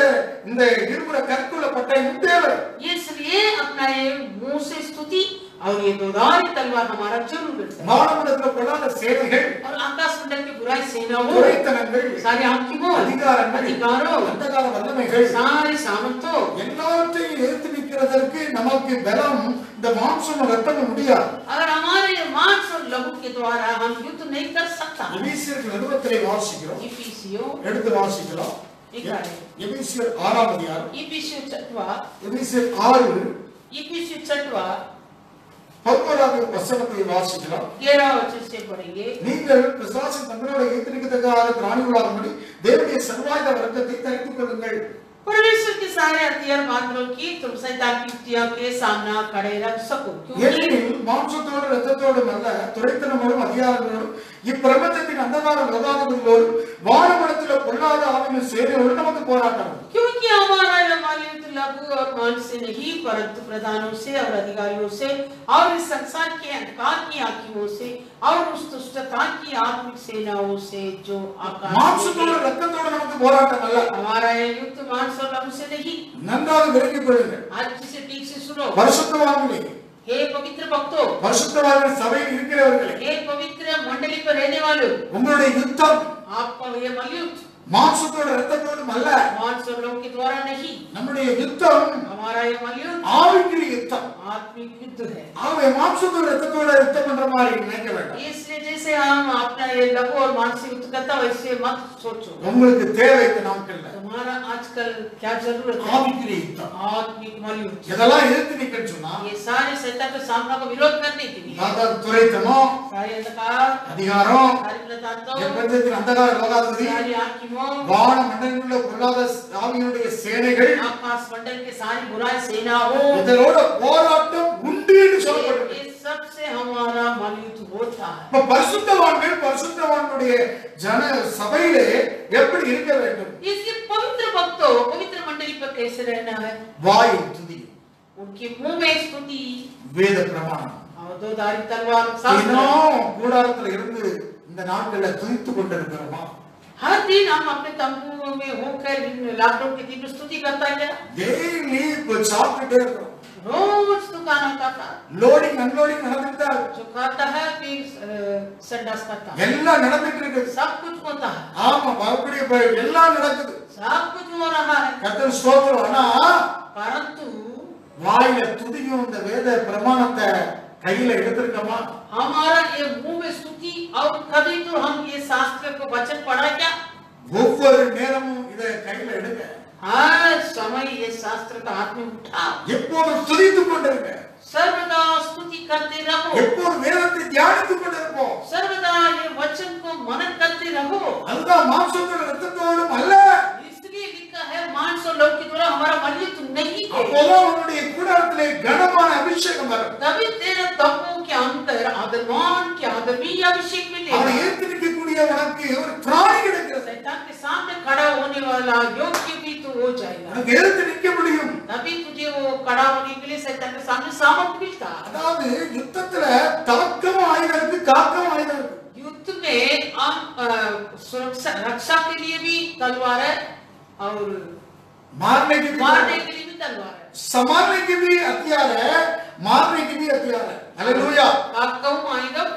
இந்த இருபுற கற்குள்ள பட்டயமும் தேவை. इसलिए अपना ये मुंह से स्तुति और ये दोधारी तलवार हमारा जरूर है। வானமண்டலத்துல கொள்ளாத சேனைகள், और आकाश मंडल की बुराई सेनाओं, துரைத்தனங்கள், सारे हाकिमों, अधिकारों, அந்தகார வல்லமைகள், सारे सामर्थ्यों, எல்லாத்தையும் எதிர்த்து நிற்கிறதற்கு நமக்கு பலம் இந்த மாம்சம் ரத்தம் முடியாது. अगर हमारे मांस और लहू के द्वारा हम युद्ध नहीं कर सकता। எபேசியர் நிருபத்திலே வாசிக்கிறோம், इफिसियों எடுத்து வாசிக்கலாம். எபேசியர் 6ஆம் அதிகாரம், इफिसियों छठवा, எபேசியர் 6 इफिसियों छठवा 11வது வசனத்தை வாசிக்கலாம். 11 वचन से पढ़ेंगे। நீங்கள் பிசாசின் தங்களோட எதிர்க்கத்தக்கதாக திராணிகளாகும்படி தேவனுடைய சர்வாயுத வர்க்கத்தை தரித்துக் கொள்ளுங்கள். परमेश्वर के सारे हथियार बांधो कि तुम शैतान की युक्तियों के सामना खड़े रख सको, ஏனெனில் மாம்சத்தோடு இரத்தத்தோடும் அல்ல, துரைத்தனமோடும் அதிகாரங்களோடும் இப்பிரபஞ்சத்தின் அந்தகார லோகாதிபதிகளோடும் வானமண்டலத்தில் பொல்லாத ஆவியின் சேனையோடு நமக்கு போராட்டம். क्योंकि हमारा युद्ध लघु और मांस से नहीं परंतु प्रधानों से और अधिकारियों से और इस संसार के अंधकार की हाकिमों से और उस दुष्टता की आत्मिक सेनाओं से जो आकाश மாம்சத்தோடு இரத்தத்தோடு நமக்கு போராட்டம் அல்ல. हमारा युद्ध मांस और लहू से नहीं। நன்றாக விளங்கிக் கொள்ளுங்கள். आज जिसे ठीक से सुनो। பரிசுத்தவான்களே, हे पवित्र भक्तों, பரிசுத்தவான்கள் சபையில் இருக்கிறவர்களே, हे पवित्र मंडली पर रहने वालों, உங்களுடைய யுத்தம் आपका ये मलयुद्ध மாம்சத்தோடு இரத்தத்தோடும் அல்ல. मांस और लहू के द्वारा नहीं, நம்முடைய யுத்தம் हमारा ये मलयुद्ध ஆவிக்குரிய யுத்தம். आत्मिक युद्ध है। ஆகவே மாம்சத்தோடு இரத்தத்தோடு யுத்தம் பண்ற மாதிரி நினைக்க வேண்டாம். इसलिए जैसे हम अपना ये लघु और मानसिक युद्ध करता वैसे मत सोचो। உங்களுக்கு தேவை இந்த நாட்கள்ல तुम्हारा आजकल क्या जरूरत है? ஆவிக்குரிய யுத்தம். आत्मिक मलयुद्ध। இதெல்லாம் எதிர்த்து நிக்கன்னு சொன்னா ये सारे शैतान के सामना को विरोध करने के लिए அதாவது துரைத்தனம், सारे अंधकार, அதிகாரம், सारी प्रतापताओं, பிரபஞ்சத்தின் அந்தகார லோகாதிபதி, सारी हाकिमों, வான மண்டலங்களில் உள்ள பொல்லாத ஆவியினுடைய சேனைகள், आकाश मंडल के सारी बुराई सेनाओं, இதனோட போராட்டம் உண்டு என்று சொல்லப்பட்டிருக்கு. ये सबसे हमारा मलयुद्ध होता है। இப்ப பரிசுத்தவான்களுடைய ஜன சபையிலே எப்படி இருக்க வேண்டும்? इसके पवित्र भक्तों पवित्र मंडली पर कैसे रहना है? வாயில் துதி, उनके मुंह में स्तुति வேத பிரமாணம். और दो धारी तलवार, இன்னும் கூடாரத்துல இருந்து இந்த நாட்கள்ல துதித்துக் கொண்டிருக்கிறோமா? हर दिन हम अपने तंबू में होकर लॉकडाउन के दिन में स्तुति करता है क्या? டெய்லி சாப்பிட்டுட்டே இருக்கிறோம். रोज दुकान खाता, லோடிங் அன்லோடிங் நடந்துட்டு தான் இருக்கு. जो खाता है फिर संडास करता है, எல்லாம் நடந்துட்டு இருக்குது. सब कुछ होता है, ஆமா, மறுபடியும் எல்லாம் நடக்குது. सब कुछ हो रहा है। கர்த்தர் ஸ்தோத்திரம். ஆனா परंतु வாயில துதியும் இந்த வேத பிரமாணத்தை கையில எடுத்திருக்கமா? हमारा ये मुंह में स्तुति और कभी तो हम ये शास्त्र को वचन पढ़ा क्या? ஒவ்வொரு நேரமும் இத கையில எடுங்க. हर समय ये शास्त्र का हाथ में उठाओ, எப்போதும் துதித்துக் கொண்டிருங்க. सर्वदा स्तुति करते रहो, எப்போதும் வேதத்தை தியானித்துக் கொண்டிருப்போம். सर्वदा ये वचन को मनन करते रहो। அதுதான் மாம்சத்தோடு இரத்தத்தோடும் அல்ல. इसलिए लिखा है मांस और लहू के द्वारा हमारा मलयुद्ध नहीं है। அப்போதான் உன்னுடைய கூடாரத்திலே கனமான அபிஷேகம் வரும். तभी तेरे तंबू के अंदर आदरमान के आदरणीय अभिषेक அவனை मिलेगा। எதிர்த்து நிற்கக்கூடிய உனக்கு ஒரு திராணி கிடைக்கிறது. शैतान के सामने खड़ा होने वाला योग्य भी तो हो जाएगा। உனக்கு எதிர்த்து நிற்க முடியும். तभी तुझे वो खड़ा होने के लिए शैतान के सामने सामर्थ मिलता। அதாவது யுத்தத்துல தாக்கம் ஆயுதம் இருக்கு, காக்கம் ஆயுதம் இருக்கு. युद्ध में हम सुरक्षा रक्षा के लिए भी तलवार है और मारने के लिए भी तलवार है, संभालने की भी हथियार है, मारने की भी हथियार है. हालेलुया. काकവും आयुधம்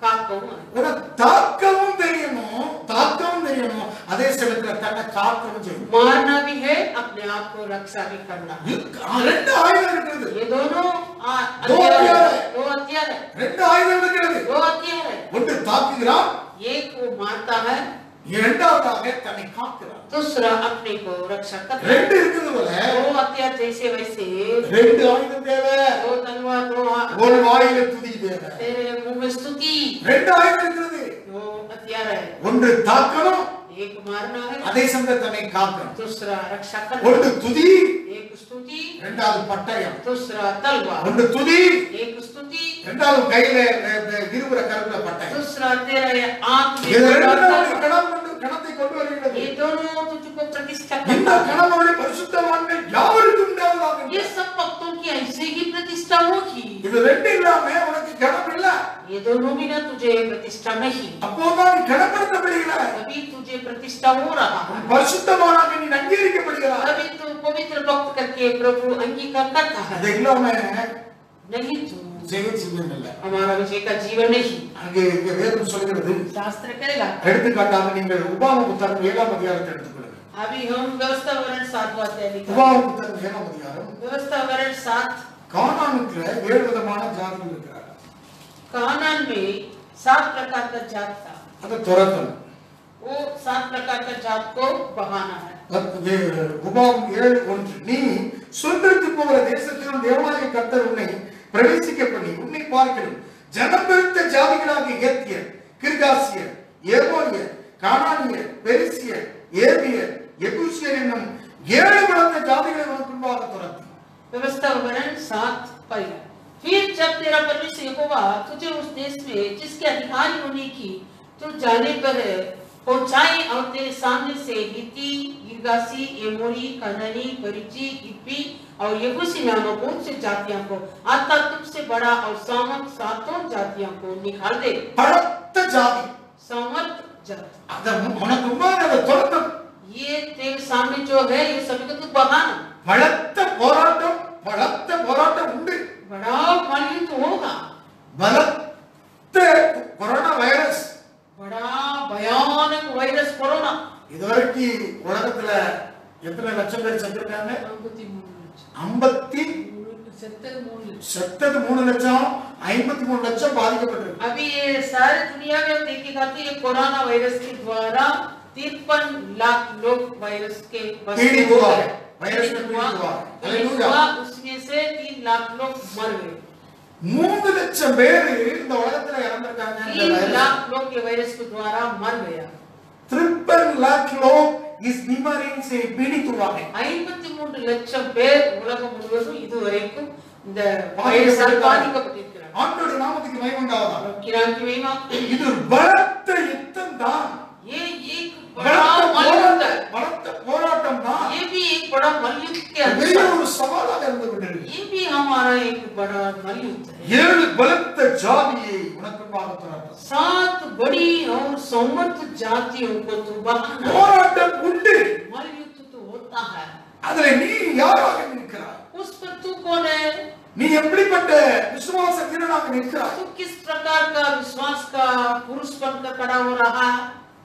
காக்கவும் உனக்கு தாக்கவும் தெரியணும், தாக்கவும் தெரியணும், அதே சமயத்துல தன்னை காக்கவும் செய்யணும். मारना भी है, अपने आप को रक्षा भी करना है। ரெண்டு ஆயுதம் இருக்குது. ये दोनों दो हथियार है, ரெண்டு ஆயுதம் இருக்கிறது. दो हथियार है। ஒன்று தாக்குகிறான், एक को मारता है, இரண்டாவதாக தன்னை காக்கிறான். दूसरा अपने को रक्षा करता है। ரெண்டு இருக்குது போல दो हथियार जैसे वैसे ரெண்டு ஆயுதம் தேவை. दो तलवार, ஒரு வாயில துதி தேவை. तेरे मुंह में स्तुति, ரெண்டு ஆயுதம் இருக்குது. दो हथियार है, ஒன்று தாக்கணும், एक मारना है, அதே சமயத்தில் தன்னை காக்கணும். दूसरा रक्षा करना, ஒன்று துதி, एक स्तुति, இரண்டாவது பட்டயம். दूसरा तलवार, ஒன்று துதி, एक स्तुति, இரண்டாவது கையில இருபுற கருவில பட்டயம். दूसरा तेरा आंख में இது तलवार, ரெண்டும் கணத்தை கொண்டு வருகிறது. ये दोनों तुझको प्रतिष्ठा இந்த करता है। கணவனுடைய பரிசுத்தவான்கள் யாவருக்கும் உண்டாவதாக. ये सब भक्तों की ऐसे ही प्रतिष्ठा होगी। இது ரெண்டு இல்லாம உனக்கு கணம் இல்ல. ये दोनों बिना तुझे प्रतिष्ठा नहीं, அப்போதான் நீ கணப்படுத்தப்படுகிறாய். अभी तुझे प्रतिष्ठा हो रहा है, பரிசுத்தவானாக நீ அங்கீகரிக்கப்படுகிறாய். अभी तू पवित्र भक्त करके प्रभु अंगीकार करता है। அது இல்லாம नहीं तू ஜெயிச்சுவன் இல்ல. हमारा विजय का जीवन नहीं, அங்கே வேதம் சொல்கிறது. शास्त्र कहेगा। எடுத்துக்காட்டாக நீங்கள் உபாகம புத்தகம் 7ஆம் அதிகாரத்தை எடுத்துக்கொள்ளுங்க. अभी हम व्यवस्था वर्ण 7वां अध्याय लिखा, உபாகம புத்தகம் 7ஆம் அதிகாரம். व्यवस्था वर्ण 7। கானானுக்குள்ள 7 விதமான ஜாதிகள் இருக்கிறாங்க. कानान में 7 प्रकार का जात था, அது துரத்தல். वो 7 प्रकार का जात को बहाना है। உபாகமம் 7:1 நீ சுதந்திரத்துக்கு போகிற தேசத்திலும் தேவனாகிய கர்த்தர் உன்னை பிரவேசிக்க பண்ணி உன்னை பார்க்கணும் ஜனம் பெருத்த ஜாதிகளாகிய ஏத்தியர், கிர்காசியர், ஏமோரியர், கானானியர், பெரிசியர், ஏவியர், எபூசியர் என்னும் 7 பலத்த ஜாதிகளை உனக்கு முன்பாக துரத்தி. व्यवस्था वर्ण 7 पहला। फिर जब तेरा परमेश्वर यहोवा तुझे उस देश में जिसके अधिकारी होने की तू जाने पर पहुंचाए और तेरे सामने से हित्ती, गिर्गासी, एमोरी, कनानी, परिजी, हिब्बी और यबूसी नामक बहुत से जातियों को अर्थात तुझसे बड़ा और सामर्थ 7 जातियों को निकाल दे। பலத்த ஜாதி सामर्थ जात, அத உனக்கு முன்பாக அதை துரத்தம். ये तेरे सामने जो है ये सभी को तू बहाना। பலத்த போராட்டம் உண்டு. बड़ा मालूम तो होगा, பலத்த கொரோனா வைரஸ், बड़ा भयानक वायरस कोरोना। இதுவரைக்கும் உலகத்துல எத்தனை லட்சம் பேர் செத்துருக்காங்க? 53 செத்தது 3 லட்சம், 53 லட்சம் பாதிக்கப்பட்டிருக்கு. अभी ये सारी दुनिया में हम देखेगा तो ये कोरोना वायरस के द्वारा 53 लाख लोग वायरस के पीड़ित हुआ है, वायरस में पीड़ित हुआ है। हालेलुया। उसमें से 3 लाख लोग मर गए। 3 லட்சம் பேர் இந்த உலகத்துல இறந்திருக்காங்க. 3 लाख लोग ये वायरस के द्वारा मर गया। 53 लाख लोग इस बीमारी से पीड़ित हुआ है. 53 லட்சம் பேர் உலகம் முழுவதும் இதுவரைக்கும் இந்த வைரஸால் பாதிக்கப்பட்டிருக்கிறார்கள். ஆண்டவருடைய நாமத்துக்கு மகிமை உண்டாவதாக. கிராந்தி மகிமா। இது பலத்த யுத்தம் தான். ये एक बड़ा मल्लयुद्ध है, பலத்த போராட்டம் தான். ये भी एक बड़ा मल्लयुद्ध के இது अंदर ஒரு சவாலாக இருந்து கொண்டிருக்கு. ये भी हमारा एक बड़ा मल्लयुद्ध है। 7 பலத்த ஜாதியை உனக்கு முன்பாக துரத்தம். 7 बड़ी और समर्थ जातियों को तू बहाना। போராட்டம் உண்டு. मल्लयुद्ध तो होता है, அதுல நீ யாராக நிற்கிறாய்? उस पर तू कौन है? நீ எப்படிப்பட்ட விசுவாச வீரனாக நிற்கிறாய்? तू किस प्रकार का विश्वास का पुरुष बनकर खड़ा हो रहा है?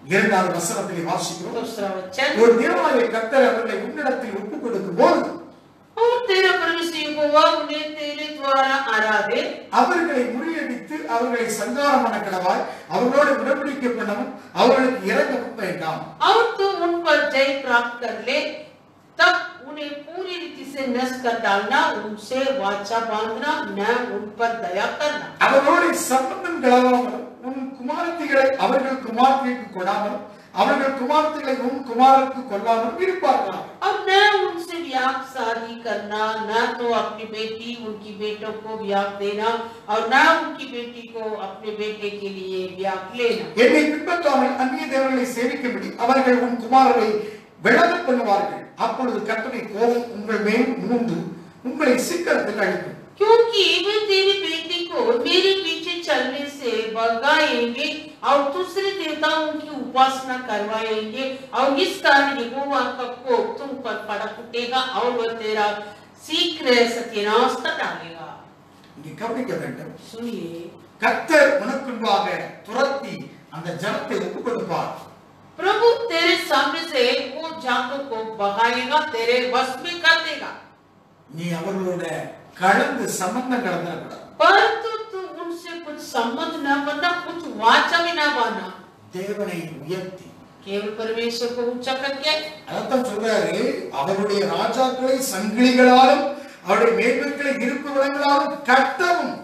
2வது வசனத்திலே வாசிக்கிறோம். दूसरा वचन, ஒரு தேவனாகிய கர்த்தர் அவர்களை உன்னிடத்தில் ஒப்புக் கொடுக்கும் போது और तेरा परमेश्वर यहोवा उन्हें तेरे द्वारा आराधे, அவர்களை முறியடித்து அவர்களை சங்காரம் பண்ண கடவாய், அவர்களோடு உடன்படிக்கை பண்ணவும் அவர்களுக்கு இரங்கவும் வேண்டாம். और तू उन पर जय प्राप्त कर ले, तब उन्हें पूरी रीति से नष्ट कर डालना, उनसे वाचा बांधना, न उन पर दया करना। அவர்களோடு சம்பந்தம் கலவாமல் உன் குமாரத்திகளை அவர்கள் குமாரத்திற்கு கொடாமல் அவர்கள் குமாரத்திகளை உன் குமாரருக்கு கொல்லாமல் இருப்பார்கள். और न उनसे ब्याह शादी करना, न तो अपनी बेटी उनकी बेटों को ब्याह देना और न उनकी बेटी को अपने बेटे के लिए ब्याह लेना। என்னை பின்பற்றாமல் அந்நிய தேவர்களை சேவிக்கும்படி அவர்கள் உன் குமாரரை விலகப் பண்ணுவார்கள். அப்பொழுது கர்த்தருடைய கோபம் உங்கள் மேல் மூண்டு உங்களை சிக்கனத்தில் அழிக்கும். क्योंकि वे तेरी बेटी को मेरे पीछे चलने से भगाएंगे और दूसरे देवताओं की उपासना करवाएंगे, और इस कारण यहोवा का कोप तुम पर पड़ा उठेगा और वह तेरा शीघ्र सत्यानाश कर डालेगा। நீ கவனிக்க வேண்டும். सुनिए, கர்த்தர் உனக்கு முன்பாக துரத்தி அந்த ஜனத்தை ஒப்புக் கொடுப்பார். प्रभु तेरे सामने से वो जातों को बहाएगा, तेरे वश में कर देगा। நீ அவர்களோட கலந்து சம்பந்தம் கலந்துடக்கூடாது. परंतु तू उनसे कुछ संबंध न बनना, कुछ वाचा भी न बांधना। தேவனை உயர்த்தி केवल परमेश्वर को ऊंचा करके, அதான் சொல்றாரு, அவருடைய ராஜாக்களை சங்கிலிகளாலும் அவருடைய மேன்மைகளை இருப்பு விலங்குகளாலும் கட்டவும்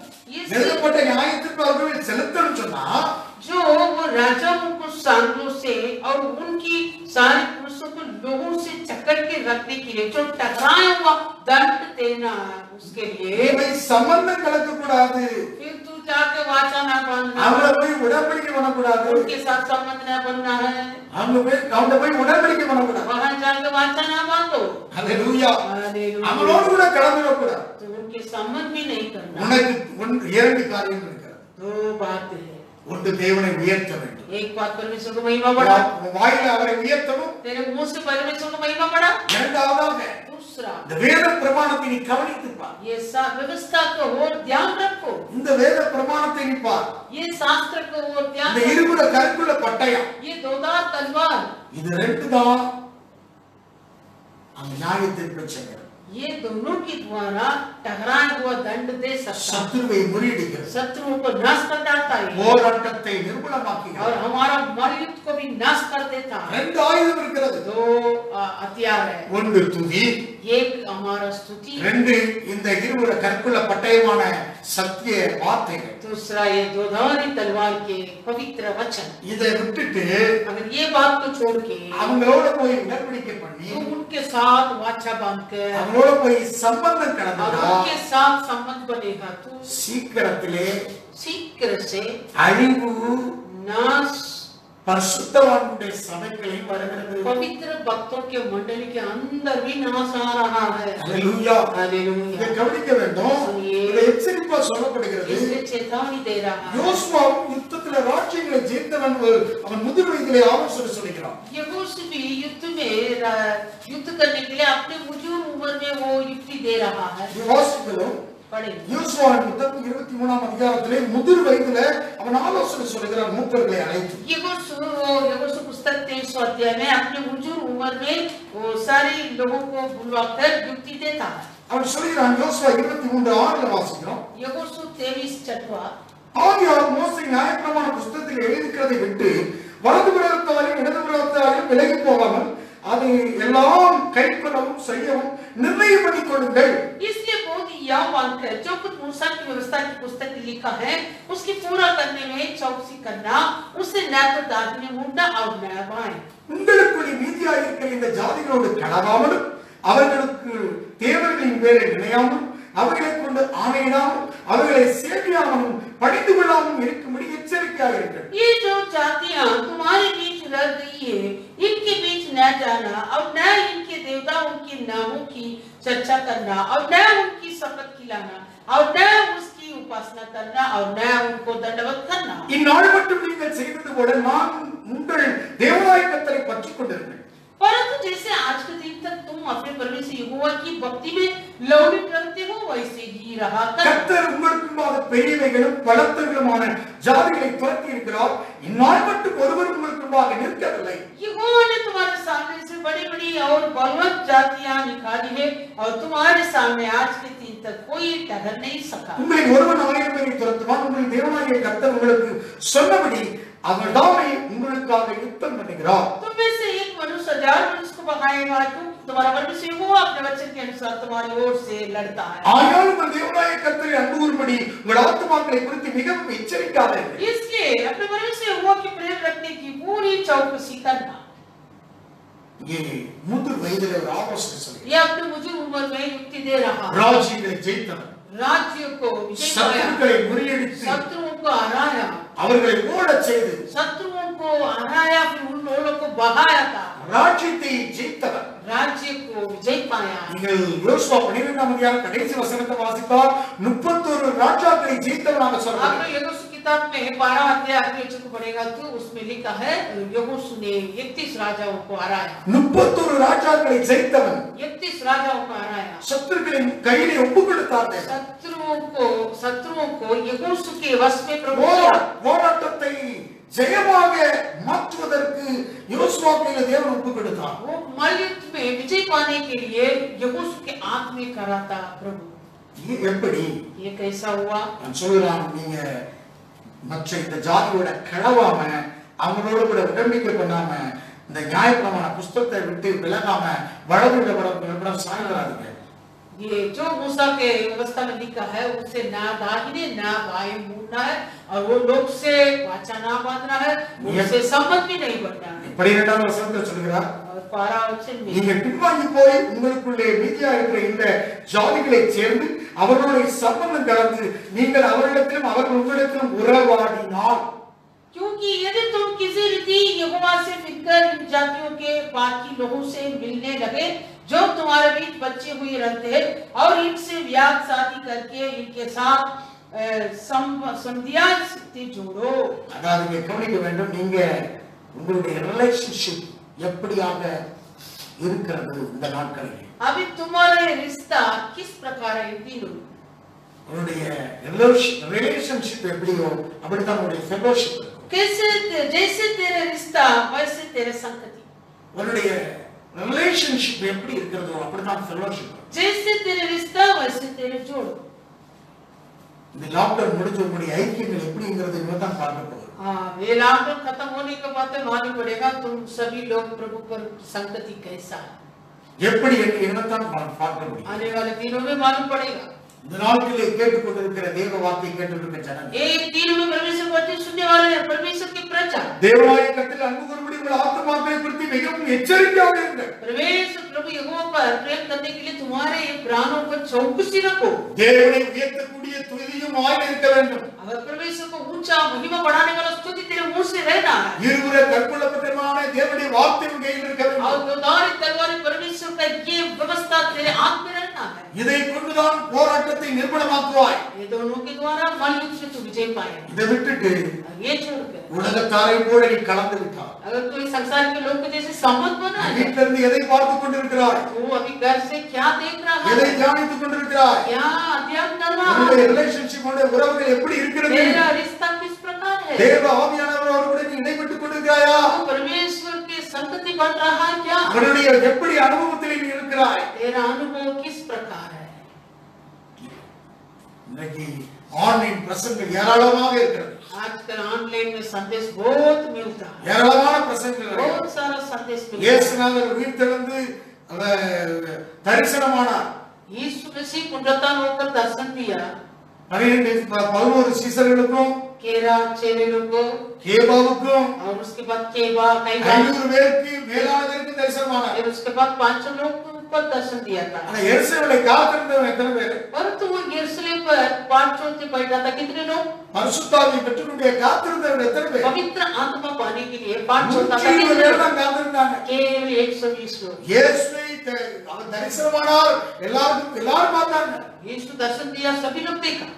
எழுதப்பட்ட நியாயத்திற்கு அவர்கள் செலுத்தணும் சொன்னா, जो वो राजाओं को सांगों से और उनकी लोगों से जकड़ के रखने के लिए, जो टकराया हुआ दंड देना उसके लिए, இவை சம்பந்தம் கலக்கக்கூடாது. फिर तू जाके वाचा ना बांधना, அவங்கள போய் உடன்படிக்கை பண்ணக்கூடாது. उनके साथ संबंध न बनना है, அவங்க போய் உடன்படிக்கை பண்ணக்கூடாது. वहां जाके वाचा ना बांधो. ஹalleluya. हालेलुया. அவங்களோடு கூட கலந்துடக்கூடாது. तो उनके संबंध भी नहीं करना. உனக்கு இரண்டு காரியம் இருக்கிறது. दो बातें हैं. ஒன்று தேவனை உயர்த்த வேண்டும். एक बात परमेश्वर को महिमा बढ़ा, வாயில அவரை உயர்த்தணும். तेरे मुंह से परमेश्वर को महिमा बढ़ा. இரண்டாவதாக दूसरा, இந்த வேத பிரமாணத்தை நீ கவனித்து பார். ये व्यवस्था को और ध्यान रखो. இந்த வேத பிரமாணத்தை நீ பார். ये शास्त्र को और ध्यान இந்த இருபுற கருக்குள்ள பட்டயம், ये दोधार तलवार, இது ரெண்டு தான் அந்த நியாயத்திற்கு செய்கிறது. ये दोनों के द्वारा टकराया हुआ दंड दे सकता है, சத்துருவை முறியடிக்கிறது, शत्रुओं को नाश कर देता है போராட்டத்தை நிர்மூலமாக்குகிறது. और हमारा मरयुद्ध को भी नाश कर देता है. ரெண்டு ஆயுதம் இருக்கிறது. दो हथियार है, ஒன்று துதி, एक हमारा स्तुति, ரெண்டு இந்த இருபுற கற்குள்ள பட்டயமான சத்திய வார்த்தைகள். दूसरा ये दोधारी तलवार के पवित्र वचन. இதை விட்டுட்டு अगर ये बात को छोड़ के அவங்களோட போய் உடன்படிக்கை பண்ணி तो उनके साथ वाचा बांधकर அவங்களோட போய் சம்பந்தம் और கடந்தா उनके साथ संबंध बनेगा तो சீக்கிரத்திலே शीघ्र से அழிவு नाश பரிசுத்தவான்களுடைய சபைகளில் வருகிறது. पवित्र भक्तों के मंडली के अंदर भी नाश आ रहा है. ஹalleluya. இதை हालेलुया. கவனிக்க வேண்டும். இதை எச்சரிப்பா சொல்லப்படுகிறது. इसलिए चेतावनी दे रहा है. யோசுவாவும் யுத்தத்துல ராஜ்யங்களை ஜெயித்தவன் அவன் முதிர் வயதிலே ஆலோசனை சொல்கிறான். यहोशू भी युद्ध में युद्ध करने के लिए अपने बुजुर्ग उम्र में वो युक्ति दे रहा है. வாசிக்கிறோம். पढ़े யோசுவாவின் புத்தகம் 23ஆம் அதிகாரத்திலே முதிர் வயதிலே அவன் ஆலோசனை சொல்கிறான் மூப்பர்களை அழைத்து. यहोशू पुस्तक 23 अध्याय में अपने बुजुर्ग उम्र में वो सारे लोगों को बुलवाकर युक्ति देता है. அவன் சொல்கிறான் யோசுவா 23:6 வாசிக்கிறோம். यहोशू 23:6 ஆகியார் மோசே நியாயப்பிரமாண புத்தகத்தில் எழுதியிருக்கிறதை விட்டு வலது புறத்தாலும் இடது புறத்தாலும் விலகி போகாமல் அதை எல்லாம் கைக்கொள்ளவும் செய்யவும் निर्णय பண்ணி கொள்ளுங்கள். इसलिए बहुत यह मानकर जो कुछ मूसा की व्यवस्था की पुस्तक में लिखा है उसकी पूरा करने में चौकसी करना, उसे न तो दाहिने मुड़ना और न बाएं. உங்களுக்குள்ளே மீதியாக இருக்கிற இந்த ஜாதிகளோடு கலவாமலும் அவர்களுக்கு தேவர்களின் பேரை நினையாமலும் அவர்களை கொண்டு ஆணையிடாமல் அவர்களை சேவியாமலும் படித்து கொள்ளாமலும் இருக்கும்படி எச்சரிக்கையாக இருக்கிறது. ये जो जातियां तुम्हारे बीच रह गई है, इनके बीच न जाना और न इनके देवताओं के नामों की चर्चा करना और न उनकी शपथ खिलाना और न उसकी उपासना करना और न उनको दंडवत करना. இந்நாள் மட்டும் நீங்கள் செய்தது போல நான் உங்கள் தேவனாய கர்த்தரை பற்றிக் கொண்டிருக்கிறேன். परंतु जैसे आज के दिन तक तुम अपने परमेश्वर यहोवा की भक्ति में लौलिक रहते हो वैसे ही रहा कर. கர்த்தர் உங்களுக்கு முன்பாக பெரியவைகளும் பலத்தர்களுமான ஜாதிகளை துரத்தி இருக்கிறார். இந்நாள் மட்டும் ஒருவர் உங்களுக்கு முன்பாக நிற்கவில்லை. यहोवा ने तुम्हारे सामने से बड़ी-बड़ी और बलवंत जातियां निकाली है और तुम्हारे सामने आज के दिन तक कोई ठहर नहीं सका. உங்களை ஒருவன் 1000 பேரை துரத்துவான். உங்கள் தேவனாகிய கர்த்தர் உங்களுக்கு சொன்னபடி அவர் தாமே உங்களுக்காக யுத்தம் பண்ணுகிறார். तुम में से एक मनुष्य 1000 मनुष्य को भगाएगा, तुम्हारा परमेश्वर यहोवा अपने वचन के अनुसार तुम्हारी ओर से लड़ता है. ஆனாலும் உங்கள் தேவனாகிய கர்த்தரை அன்பு கூறும்படி உங்கள் ஆத்துமாக்களை குறித்து மிகவும் எச்சரிக்காதீர்கள். इसलिए अपने परमेश्वर यहोवा की प्रेम रखने की पूरी चौकसी करना. ये முதிர் வயதிலே ஒரு ஆலோசனை சொல்கிறார். ये अपने बुजुर्ग उम्र में युक्ति दे रहा है. ராஜ்யங்களை ஜெயித்தவர், राज्य को विजय पाया, சத்துருக்களை முறியடித்து शत्रुओं को हराया, அவர்களை ஓடச் செய்து शत्रुओं को हराया, फिर उन लोगों को बहाया था, ராஜ்யத்தை ஜெயித்தவர். राज्य को विजय पाया. நீங்கள் யோசுவா 12ஆம் அதிகாரம் கடைசி வசனத்தை வாசித்தால் 31 ராஜாக்களை ஜெயித்தவனாக சொல்றார். आपने यहोशू किताब में 12 अध्याय अगले वचन को पढ़ेगा तो उसमें लिखा है यहोशू ने 31 राजाओं को हराया. 31 ராஜாக்களை ஜெயித்தவன் 31 राजाओं को हराया. சத்துருக்களின் கையிலே ஒப்பு கொடுத்தார்கள். शत्रुओं को यहोशू के वश में प्रभु किया. போராட்டத்தை ஜெயமாக மாற்றுவதற்கு யோசுவா கையில தேவன் ஒப்பு கொடுத்தார். वो मलयुद्ध में विजय पाने के लिए यहोशू के हाथ में करा था प्रभु. இது எப்படி? ये कैसा हुआ? நான் சொல்றான், நீங்க மற்ற இந்த ஜாதியோட கிளவாம அவங்களோட கூட உடன்படிக்கை பண்ணாம இந்த நியாயப்பிரமாண புஸ்தகத்தை விட்டு விலகாம வலது விட சாய்கிறாதீங்க. ये जो मूसा के व्यवस्था में लिखा है उससे ना दाहिने ना बाएं मुड़ना है और वो लोग से वाचा ना बांधना है, उससे संबंध भी नहीं बनना है। 12ஆம் வசனத்துல சொல்கிறார், और 12 वचन में நீங்க பின்வாங்கி போய் உங்களுக்குள்ளே மீதியா இருக்கிற இந்த ஜாதிகளை சேர்ந்து அவர்களுடைய சம்பந்தம் கலந்து நீங்கள் அவர்களிடத்திலும் அவர்கள் உங்களிடத்திலும் உறவாடினால், क्योंकि यदि तुम किसी रीति यहोवा से फिरकर इन जातियों के बाकी लोगों से मिलने लगे जो तुम्हारे बीच बच्चे हुए रहते हैं और इनसे व्याह शादी करके इनके साथ संधिया जोड़ो। அதாவது நீங்க கவனிக்க வேண்டும், நீங்க உங்களுடைய ரிலேஷன்ஷிப் எப்படியாக இருக்கிறது இந்த நாட்களில்। अभी तुम्हारा रिश्ता किस प्रकार है इन दिनों? உங்களுடைய ரிலேஷன்ஷிப் எப்படியோ அப்படித்தான் உங்களுடைய ஃபெலோஷிப் இருக்கும்। कैसे जैसे तेरा रिश्ता वैसे तेरे संगति। உங்களுடைய ரிலேஷன்ஷிப் எப்படி இருக்கிறதோ அப்படித்தான் ஃபெலோஷிப்। जैसे तेरे रिश्ता वैसे तेरे जोड़। இந்த லாக்டவுன் முடிஞ்ச உங்களுடைய ஐக்கியங்கள் எப்படிங்கிறது இன்னும் தான் பார்க்க போறோம்। ये लॉकडाउन खत्म होने के बाद मालूम पड़ेगा तुम सभी लोग प्रभु पर संगति कैसा है। எப்படி என்னதான் பார்க்க முடியும்? आने वाले दिनों में मालूम पड़ेगा। இந்த நாட்களிலே கேட்டுக்கொண்டிருக்கிற தேவ வார்த்தை கேட்டுக்கொண்டிருக்கிற ஜனங்கள், एक दिन में परमेश्वर वचन सुनने वाले हैं, परमेश्वर की प्रजा, தேவனாய கர்த்தர் அன்பு கூறும்படி உங்கள் ஆத்துமாக்களை குறித்து மிகவும் எச்சரிக்கையாக இருங்கள்। परमेश्वर प्रभु यहोवा पर प्रेम करने के लिए तुम्हारे प्राणों पर चौकसी रखो। தேவனை உயர்த்தக்கூடிய துதியும் வாயில் இருக்க வேண்டும்। अगर परमेश्वर को ऊंचा महिमा बढ़ाने वाला स्तुति तेरे मुंह से रहना है। இருபுற கற்புள்ளப்பட்டமான தேவனுடைய வார்த்தை உன் கையில் இருக்க வேண்டும்। और दोधारी तलवार परमेश्वर का ये व्यवस्था तेरे हाथ में रहना है। இதை கொண்டுதான் போராட்டத்தை நிர்மூலமாக்குவாய்। ये दोनों के द्वारा मलयुग से तू विजय पाएगा। இதை விட்டுட்டு ये छोड़कर உலகத்தாரை போல நீ கலந்து விட்டாய்। अगर तू इस संसार के लोग जैसे संबंध बना है, வீட்டில இருந்து எதை பார்த்து கொண்டிருக்கிறாய்? तू अभी घर से क्या देख रहा எதை है, தியானித்துக் கொண்டிருக்கிறாய்? क्या अध्ययन कर रहा உன்னுடைய है, ரிலேஷன்ஷிப் உடைய உறவுகள் எப்படி இருக்கிறது? तेरा रिश्ता किस प्रकार है, தேவ ஆவியானவரோடு கூட நீ இணைப்பட்டுக் கொண்டிருக்கிறாயா? तू परमेश्वर के संगति बन रहा है क्या, உன்னுடைய எப்படி அனுபவத்தில் நீ இருக்கிறாய்? तेरा अनुभव किस प्रकार है। இன்னைக்கு ஆன்லைன் பிரசங்கங்கள் ஏராளமாக இருக்கிறது। आजकल ऑनलाइन में संदेश बहुत मिलता है, ஏராளமான பிரசங்கங்கள்। बहुत सारा संदेश मिलता है। இயேசுநாதர் உயிர்த்தெழுந்து தரிசனமானார்। यीशु मसीह पुनरुत्थान होकर दर्शन दिया 11 சீசர்களுக்கும், केरा चेले लोगों கேபாவுக்கும், और उसके बाद केबा कैबा 500 பேருக்கு மேலானதற்கு தரிசனமானார்। फिर उसके बाद 500 लोग को ऊपर दर्शन दिया था। ஆனா எருசலேமை காத்திருந்தவங்க எத்தனை பேர்? परंतु वो यरूशलेम पर 500 से बैठा था कितने लोग? பரிசுத்தாவியை பெற்றுக்கொண்டே காத்திருந்தவங்க எத்தனை பேர்? पवित्र आत्मा पाने के लिए 500 था 120 कितने பேர் लोग? தான் காத்திருந்தாங்க। केवल 120 लोग। இயேசுவை அவர் தரிசனமானார், எல்லாரும் பார்த்தாங்க। यीशु दर्शन दिया, सभी लोग देखा।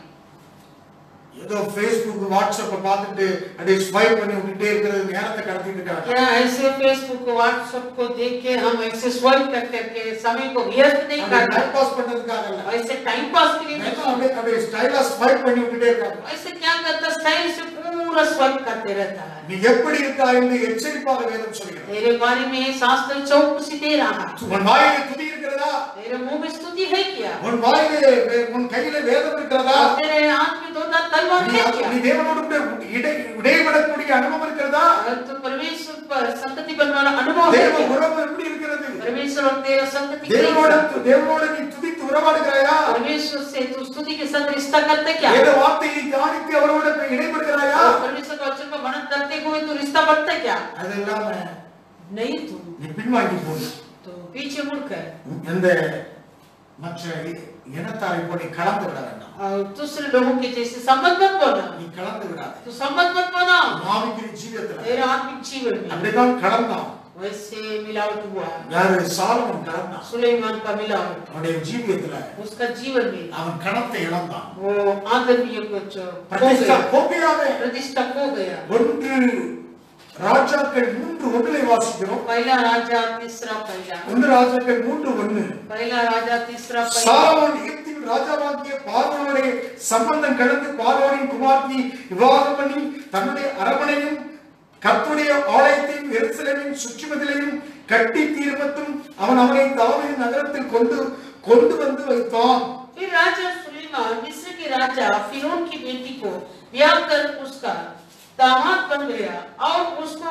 ஏதோ Facebook WhatsApp பார்த்துட்டு அப்படியே ஸ்வைப் பண்ணி விட்டுட்டே இருக்கிறது நேரத்தை கடத்திட்டு இருக்காங்க। क्या ऐसे फेसबुक व्हाट्सएप को देख के हम ऐसे स्वाइप करके समय को व्यर्थ नहीं करना, டைம் பாஸ் பண்றதுக்காக இல்ல, ऐसे टाइम पास के लिए नहीं, அப்படியே ஸ்டைலா ஸ்வைப் பண்ணி விட்டுட்டே இருக்காங்க। ऐसे क्या करता, स्टाइल से पूरा स्वाइप करते रहता है। நீ எப்படி இருக்காய் என்று எச்சரிப்பாக வேதம் சொல்கிறது। तेरे बारे में शास्त्र चौकसी दे रहा है। உன் வாயிலே துதி இருக்கிறதா? तेरे मुंह में स्तुति है क्या? உன் வாயிலே உன் கையிலே வேதம் இருக்கிறதா? तेरे हाथ में दो तलवार है क्या? நீ தேவனோடு இடைவிடக்கூடிய அனுபவம் இருக்கிறதா? तो परमेश्वर पर संगति बनने वाला अनुभव है தேவ क्या? உறவு எப்படி இருக்கிறது? परमेश्वर और तेरा संगति தேவனோடு நீ துதித்து உறவாடுகிறாயா? परमेश्वर से तू स्तुति के साथ रिश्ता करते क्या? வேத வார்த்தையை தியானித்து அவரோடு இடைப்படுகிறாயா? परमेश्वर के वचन को मनन करते हुए तू रिश्ता बढ़ता क्या? அதெல்லாம் नहीं तू நீ பின்வாங்கி போய் तो पीछे मुड़कर எந்த மற்ற இனத்தாரை போய் கலந்து விட வேண்டாம்। और दूसरे लोगों के जैसे संबंध मत बना, நீ கலந்து விடாத। तो संबंध मत बना ஆவிக்குரிய ஜீவியத்துல तेरा आत्मिक जीवन में। அப்படிதான் கலந்தான்। वैसे मिलावट हुआ, யாரு? சாலமன் கலந்தான்। सुलेमान का मिलावट அவனுடைய ஜீவியத்துல उसका जीवन में, அவன் கணத்தை இழந்தான்। वो आदरणीय कुछ பிரதிஷ்டா கோபியாவே प्रतिष्ठा खो गया। 1 ராஜாக்கள் 3:1 வாசிக்கிறோம்। पहला राजा तीसरा पहला 1 ராஜாக்கள் 3:1 पहला राजा तीसरा पहला சாலமோன் எகிப்தின் ராஜாவாகிய பார்வோனுடைய சம்பந்தம் கடந்து பார்வோனின் குமார்த்தி விவாகம் பண்ணி தன்னுடைய அரண்மனையும் கர்த்தருடைய ஆலயத்தையும் எருசலேமின் சுற்றுமதிலையும் கட்டி தீர்மத்தும் அவனை தாவீது நகரத்தில் கொண்டு வந்து வைத்தான்। फिर राजा सुलेमान मिस्र के राजा फिरौन की बेटी को ब्याह कर उसका दामाद बन गया और उसको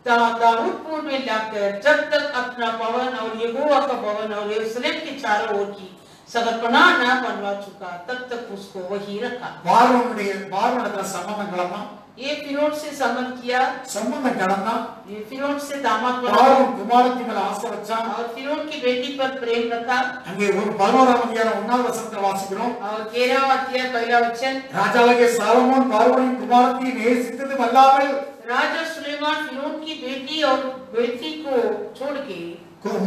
दाऊदपुर में लाकर जब तक अपना भवन और यहोवा का भवन और यरूशलेम के चारों ओर की सगरपना न बनवा चुका तब तक उसको वही रखा। பார்வோனுடைய சம்பந்தம் கலந்தான். ये फिरौन से संबंध किया, சம்பந்தம் கலந்தான். ये फिरौन से दामाद बना, பார்வோன் குமாரத்தி மேல ஆசை வச்சான். और फिरौन की बेटी पर प्रेम रखा। அங்கே ஒரு 11ஆம் அதிகாரம் 1வது வசனத்தை வாசிக்கிறோம். और 11वां अध्याय पहला वचन, ராஜாவாகிய சாலமோன் பார்வோனின் குமாரத்தியை நேசித்ததும் அல்லாமல் राजा सुलेमान फिरौन की बेटी और बेटी को छोड़ के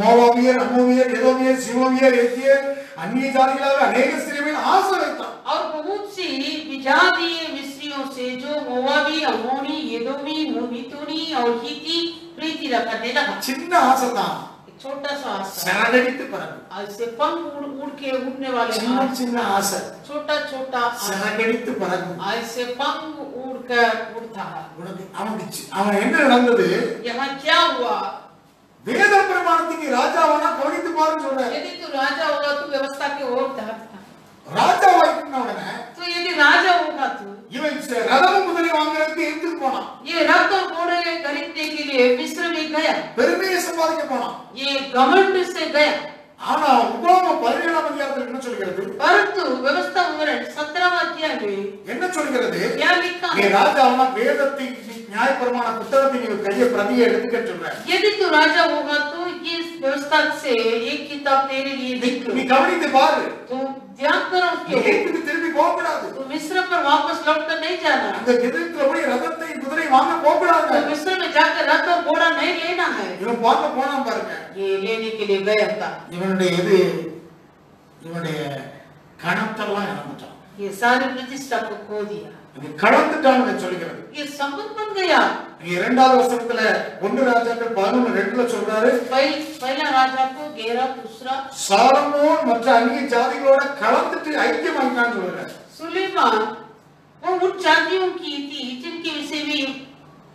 மோவாபியர், அம்மோனியர், எதோமியர், சிமோனியர், எத்தியர், அந்நிய ஜாதிகளாக अनेक ஸ்திரீகள் ஆசை வைத்தான். और बहुत सी विजातीय मिस्रियों से जो मोवाबी, अम्मोनी, एदोमी, मोहितोनी और हिती प्रीति रखने लगा। சின்ன ஆசை தான், एक छोटा सा आशा, சரகடித்து பறக்கும். ऐसे पंख उड़ के उड़ने वाले சின்ன ஆசை, छोटा छोटा சரகடித்து பறக்கும். ऐसे पंख उड़कर उड़ता है। அவன் என்ன நடந்தது? यहाँ क्या हुआ? வேத பிரமாணத்துக்கு ராஜாவானா கவனித்து பாருன்னு சொல்றாரு. यदि तू राजा होगा तो व्यवस्था के ओर ध्यान, ராஜாவாயின உடனே तो यदि राजा होगा तो இவன் ரதம் குதிரை வாங்குறதுக்கு எடுத்துட்டு போனான். ये रथ और घोड़े खरीदने के लिए मिस्र में गया, பெருமையை சம்பாதிக்க போனான். ये घमंड से गया। ஆனா உபாகம 17ஆம் அதிகாரத்தில் என்ன சொல்கிறது? परंतु व्यवस्था विवरण 17वां अध्याय में என்ன சொல்கிறது? क्या लिखा நீ है? ராஜாவானா வேதத்தை நியாயப்பிரமாண புத்தகத்தை நீ கையை பிரதியை எடுத்துக்க சொல்றேன். यदि तू राजा होगा तो ये व्यवस्था से एक किताब तेरे लिए लिख लो। நீ கவனித்து பாரு. तो ध्यान करो उसके ऊपर। எகிப்துக்கு திரும்பி போக கூடாது. तो मिस्र पर वापस लौट कर नहीं जाना। அந்த எகிப்துல போய் ரதத்தை குதிரை வாங்க போக கூடாது. तो मिस्र में जाकर रथ और घोड़ा नहीं लेना है। இவன் பார்க்க போனா பாருங்க. ये लेने के लिए गया था। இவனுடைய கணத்தெல்லாம் இழந்துட்டான். ये सारी प्रतिष्ठा को खो दिया। இது கலந்துட்டான்னு சொல்லுகிறது. ये संबंध बन गया। இங்க 2வது வசனத்துல 1 ராஜாக்கள் 11:2ல சொல்றாரு. पहला राजा को 11, दूसरा சாலமோன் மற்ற அந்நிய ஜாதிகளோட கலந்துட்டு ஐக்கியமாயிட்டான்னு சொல்றாரு. सुलेमान वो उन जातियों की थी जिनके विषय में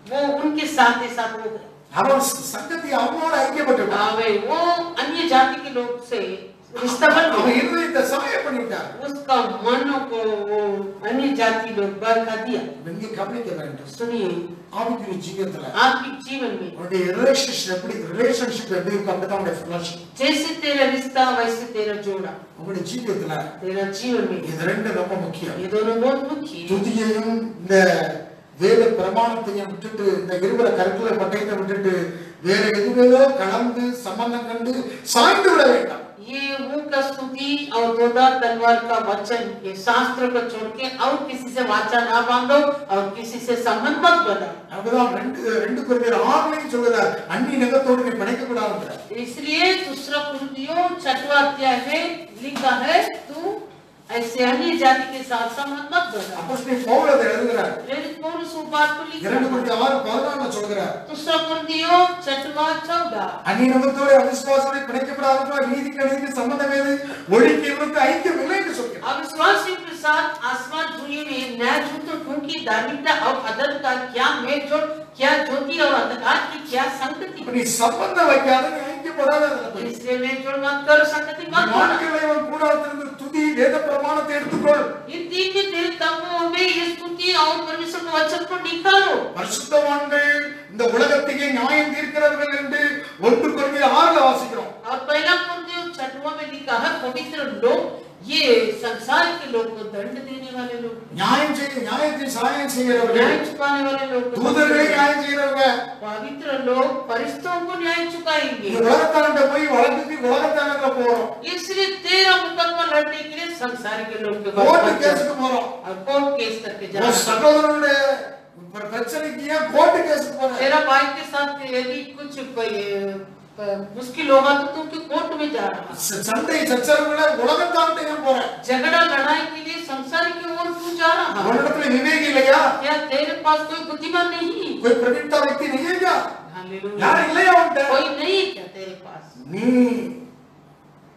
वो उनके साथ हो गए। அவன் சங்கத்தி அவனோட ஐக்கியப்பட்டுட்டான். वो अन्य जाति के लोग से रिश्ता बन அவன் गया। இருதயத்தை சமய பண்ணிட்டான். उसका मन को वो अन्य जाति लोग बरका दिया। இங்க கவனிக்க வேண்டும். सुनिए, ஆவிக்குரிய ஜீவியத்துல आत्मिक जीवन में உன்னுடைய ரிலேஷன்ஷிப் எப்படி இருக்கு அப்படிதான் உன்னுடைய ஃபிலாசபி. जैसे तेरा रिश्ता वैसे तेरा जोड़ा। உன்னுடைய ஜீவியத்துல तेरा जीवन में இது ரெண்டு ரொம்ப முக்கியம். ये दोनों बहुत मुख्य है। துதியையும் இந்த வேத பிரமாணத்தையும் விட்டுட்டு, இந்த இருக்கிற கருத்துல பட்டயத்தை விட்டுட்டு வேற எதுவேதோ கலந்து சம்பந்தம் கண்டு சாய்ந்து விட வேண்டாம். ये मुंह का स्तुति और दोधार तलवार का वचन, ये शास्त्र को छोड़ के और किसी से वाचा ना बांधो और किसी से संबंध मत बनाओ। அப்படிதான் 2 கொரிந்தியர் 6 சொல்றார், அந்நிய நகத்தோடு நீ பிணைக்க கூடாதுன்ற. इसलिए दूसरा कुरिन्थियों 6वां अध्याय में लिखा है, तू ऐसे अन्य जाति के साथ संबंध मत बना। அப்போஸ்தலன் பவுல் அதை எழுதுகிறார். प्रेरित पौलुस उस बात को लिखा 2 கொரிந்தியர் 6:14 சொல்றார். दूसरा कुरिन्थियों 6:14 அந்நிய நகத்தோடு அவிசுவாசத்தை பிணைக்கப்படாதவர்கள் நீதிக்கு அநீதிக்கு சம்பந்தம் ஏது, ஒளிக்கு இருளுக்கு ஐக்கியம் இல்லை என்று சொல்கிறார். अविश्वासियों के साथ आसमान धुएं में न्याय झूठ की धार्मिकता और अदर का क्या मेल जोड़, क्या ज्योति और अंधकार की क्या संगति। நீ சம்பந்தம் வைக்காத, நீ ஐக்கியப்படாத. इसलिए मेल जोड़ मत करो, संगति मत करो। நாட்களில் கூடாரத்திலிருந்து துதி வேத பிரமாணத்தை எடுத்துக்கொள். इन 3 के तेरे तंबुओं में ये स्तुति और परमेश्वर के वचन को निकालो। பரிசுத்தவான்கள் இந்த உலகத்தையே நியாயம் தீர்க்கிறவர்கள் என்று 1 கொரிந்தியர் 6 வாசிக்கிறோம். और पहला कुरिन्थियों 6वां में लिखा है, पवित्र लोग ये संसार के लोग को दंड देने वाले लोग, நியாயத்தை சாயம் செய்கிறவர்கள், न्याय चुकाने वाले लोग, தூதர்களை நியாயம் செய்கிறவங்க, पवित्र लोग फरिश्तों को न्याय चुकाएंगे। இந்த உலகத்தாண்ட போய் வழக்குக்கு உலகத்தாண்டல போறோம். इसलिए तेरा मुकदमा लड़ने के लिए संसार के लोग के கோர்ட் पास கேஸ்க்கு போறோம். और कोर्ट केस करके जा ஒரு रहा है। சகோதரனுடைய பிரச்சனைக்கு ஏன் கோர்ட் கேஸ்க்கு போற? तेरा भाई के साथ यदि कुछ मुश्किल होगा तो तू क्यों कोर्ट में जा रहा है? சண்டை சச்சரவுகளை உலகத்தாண்ட ஏன் போற? झगड़ा लड़ाई के लिए संसार की ओर तू जा रहा है? உன்னிடத்துல விவேகம் இல்லையா? क्या तेरे पास कोई बुद्धिमान नहीं? कोई प्रवीणता व्यक्ति नहीं है क्या? हालेलुया। யார் இல்லையா உன்கிட்ட? कोई नहीं है क्या तेरे पास? நீ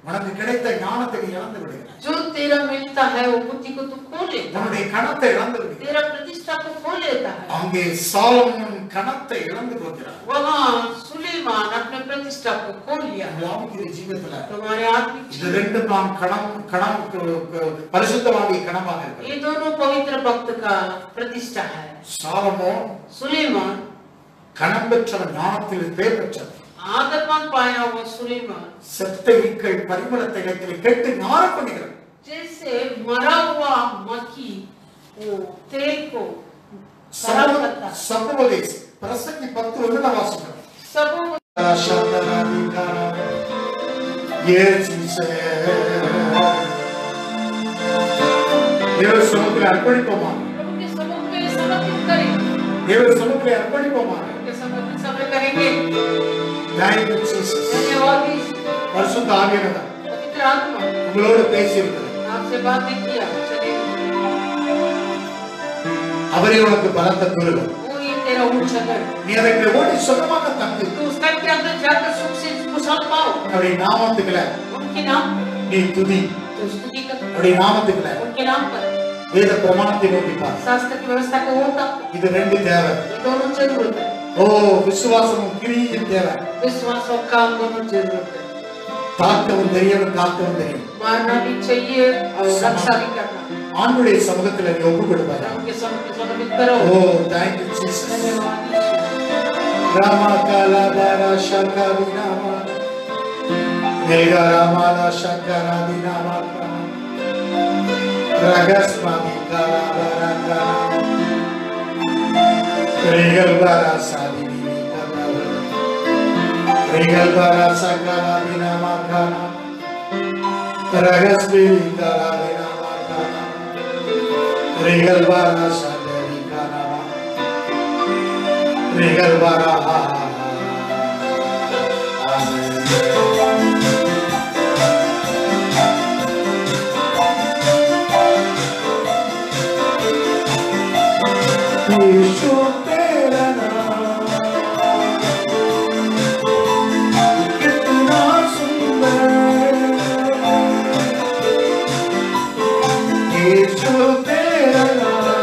உனக்கு கிடைத்த ஞானத்தை நீ இழந்து விடுகிறாய். जो तेरा मिलता है वो बुद्धि को तू खो लेता है, உன்னுடைய கணத்தை இழந்து விடுகிறாய். तेरा प्रतिष्ठा को खो लेता है। அங்கே சாலமோன் கணத்தை இழந்து போகிறார். वहाँ सुलेमान अपने प्रतिष्ठा को खो लिया। ஆவிக்குரிய ஜீவியத்துல तुम्हारे आत्मिक இது ரெண்டும் நாம் கணம் பரிசுத்தவான்களுடைய கணமாக இருக்கு. ये दोनों पवित्र भक्त का प्रतिष्ठा है। சாலமோன் सुलेमान கணம் பெற்றவன், ஞானத்தில் பேர் பெற்றவன். आदरमान पाया हुआ सुलेमान செத்த ஈக்கள் பரிமள தைலத்திலே கெட்டு நார பண்ணுகிறது. जैसे मरा हुआ मक्खी वो तेल को खराब करता है. சபோதேஸ் பிரசங்கி 10:1 நான் வாசிக்கிறேன். தேவ சமூகத்தில் அர்ப்பணிப்போமா? उनके समूह में समर्पित करें. தேவ சமூகத்தில் அர்ப்பணிப்போமா? उनके समर्पित समय करेंगे. Thank you Jesus. धन्यवाद பரிசுத்த ஆவியானவர் पवित्र आत्मा உங்களோடு பேசியிருக்கிறார். आपसे बात नहीं किया. चलिए அவரே உனக்கு பலத்த துருகம். वो ही तेरा ऊंचा घर. நீ அதற்கு ஓடி சுகமாக தங்கு. तो उसका के अंदर जाकर सुख से कुशल पाओ. அவருடைய நாமத்துக்குள்ள उनके नाम நீ துதி. तो स्तुति कर. அவருடைய நாமத்துக்குள்ள उनके नाम पर வேத பிரமாணத்தை நோக்கி பார். शास्त्र की व्यवस्था को होता. இது ரெண்டு தேவை. ये दोनों जरूरत है. ஓ விசுவாசமும் கிரியும் தேவை. विश्वास और काम दोनों जरूरत है. தாக்கவும் தெரியவும் காக்கவும் தெரியும். मारना भी चाहिए और रक्षा भी करना. ஆண்டுடைய சமூகத்தில் நீ ஒப்பு கொடுப்பாய். उनके समर्पित करो. ஓ thank you Jesus. धन्यवाद. ராமா கலபர சகவினாமா மேகா ராமாலா சகராதினாமா ரகஸ்மாமி கலபரகா ரேகல் பாரா சாதினி கலபர ரேகல் பாரா சகராதினாமா கானா ரகஸ்மி கலபரதினாமா கானா ரேகல் பாரா சாதினி கானா Regal bara Yeshu tera naam kitna sundar Yeshu tera naam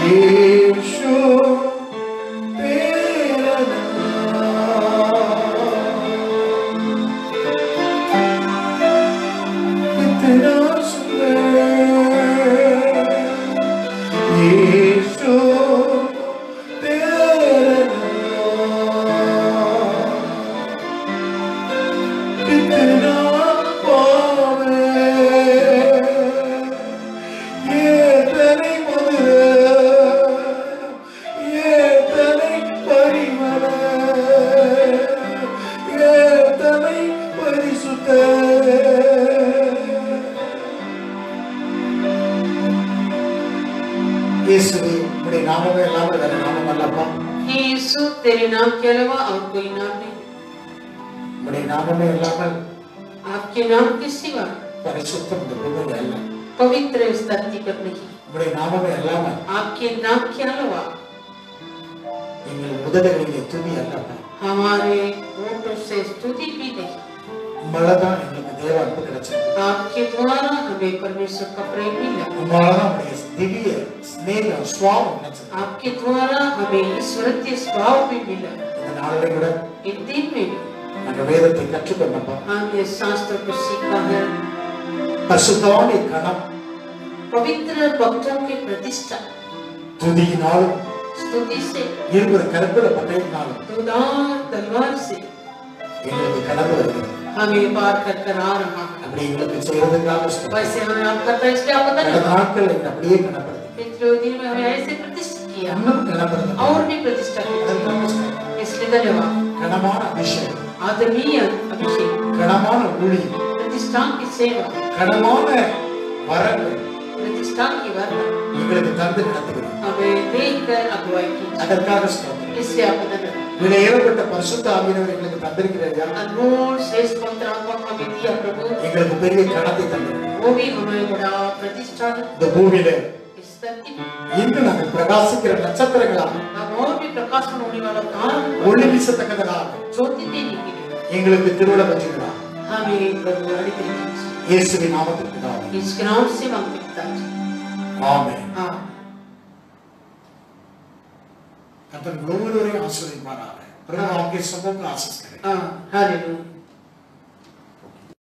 यीशु तेरा नाम कितना सुंदर, यीशु तेरा नाम कितना पावे, ये तने मधुर, ये तने परिमल, ये तने परिशुद्ध। यीशुवे बड़े नामों में अलावा तेरे नाम अल्लाह, यीशु तेरे नाम के अलावा और कोई नाम नहीं, बड़े नामों में अलावा आपके नाम के सिवा परिशुद्ध प्रभु है अल्लाह, पवित्र इस धरती पर नहीं, बड़े नामों में अलावा आपके नाम के अलावा इंगल उदरगलिले तुदी अल्लाह, हमारे होठों से स्तुति भी नहीं। मलदा इंगल देव अल्प करचे, आपके द्वारा हमें परमेश्वर का प्रेम मिला, मलदा बड़े दिव्य स्नेह स्वाव नच, आपके द्वारा हमें ईश्वरीय स्वभाव भी मिला। नाले गुड़ा इन दिन में नग वेदते कற்றுக்கொண்டப்ப हमने शास्त्र को सीखा है, परिशुद्धवान कणम पवित्र भक्तों की प्रतिष्ठा துதியினாலும் स्तुति से, இருபது கரங்கள பட்டயத்தினாலும் दुधार तलवार से எங்களுக்கு கடந்து வருகிறது, हमें पार कर आ रहा है। அப்படி எங்களுக்கு செய்யறதுக்காக वैसे हमें आप करता है इसलिए आपको கடந்த धन्यवाद। நாட்கள் எங்களை அப்படியே கணப்படுது, पिछले दिन में हमें ऐसे प्रतिष्ठित किया இன்னும் கணப்படுது, और भी प्रतिष्ठा की, इसलिए धन्यवाद। கனமான அபிஷேகம், आदरणीय अभिषेक, கனமான ஊழியம், प्रतिष्ठा की सेवा, கனமான வரங்கள் प्रतिष्ठा की वरदान எங்களுக்கு தந்து நடத்துகிறோம், हमें देकर अगुवाई की, அதற்காக ஸ்தோத்திரம்। इसलिए आपको धन्यवाद। விலையேறப்பட்ட பரிசுத்த ஆவியானவர் எங்களுக்கு தந்திருக்கிறாயா, अनमोल श्रेष्ठ पवित्र आत्मा को हमें दिया प्रभु, எங்களுக்கு பெரிய கணத்தை தந்திருக்கிறார்। वो भी हमें बड़ा प्रतिष्ठा இந்த பூமியில इस धरती में இன்று நாங்கள் பிரகாசிக்கிற நட்சத்திரங்களாக, हम और भी प्रकाशन होने वाला तारा ஒளி வீசத்தக்கதாக ज्योति देने के लिए எங்களுக்கு திருவிழா வச்சுக்கிறார்। हमें प्रभु अनुग्रह कीजिए, இயேசுவின் நாமத்தில் பிதாவே, इसके नाम से मांगते पिताजी, ஆமென்। हाँ। கர்த்தர் ஒவ்வொருவரையும் ஆசீர்வதிப்பாராக। பிரபு आपके सबों को आशीष करे। हालेलुया।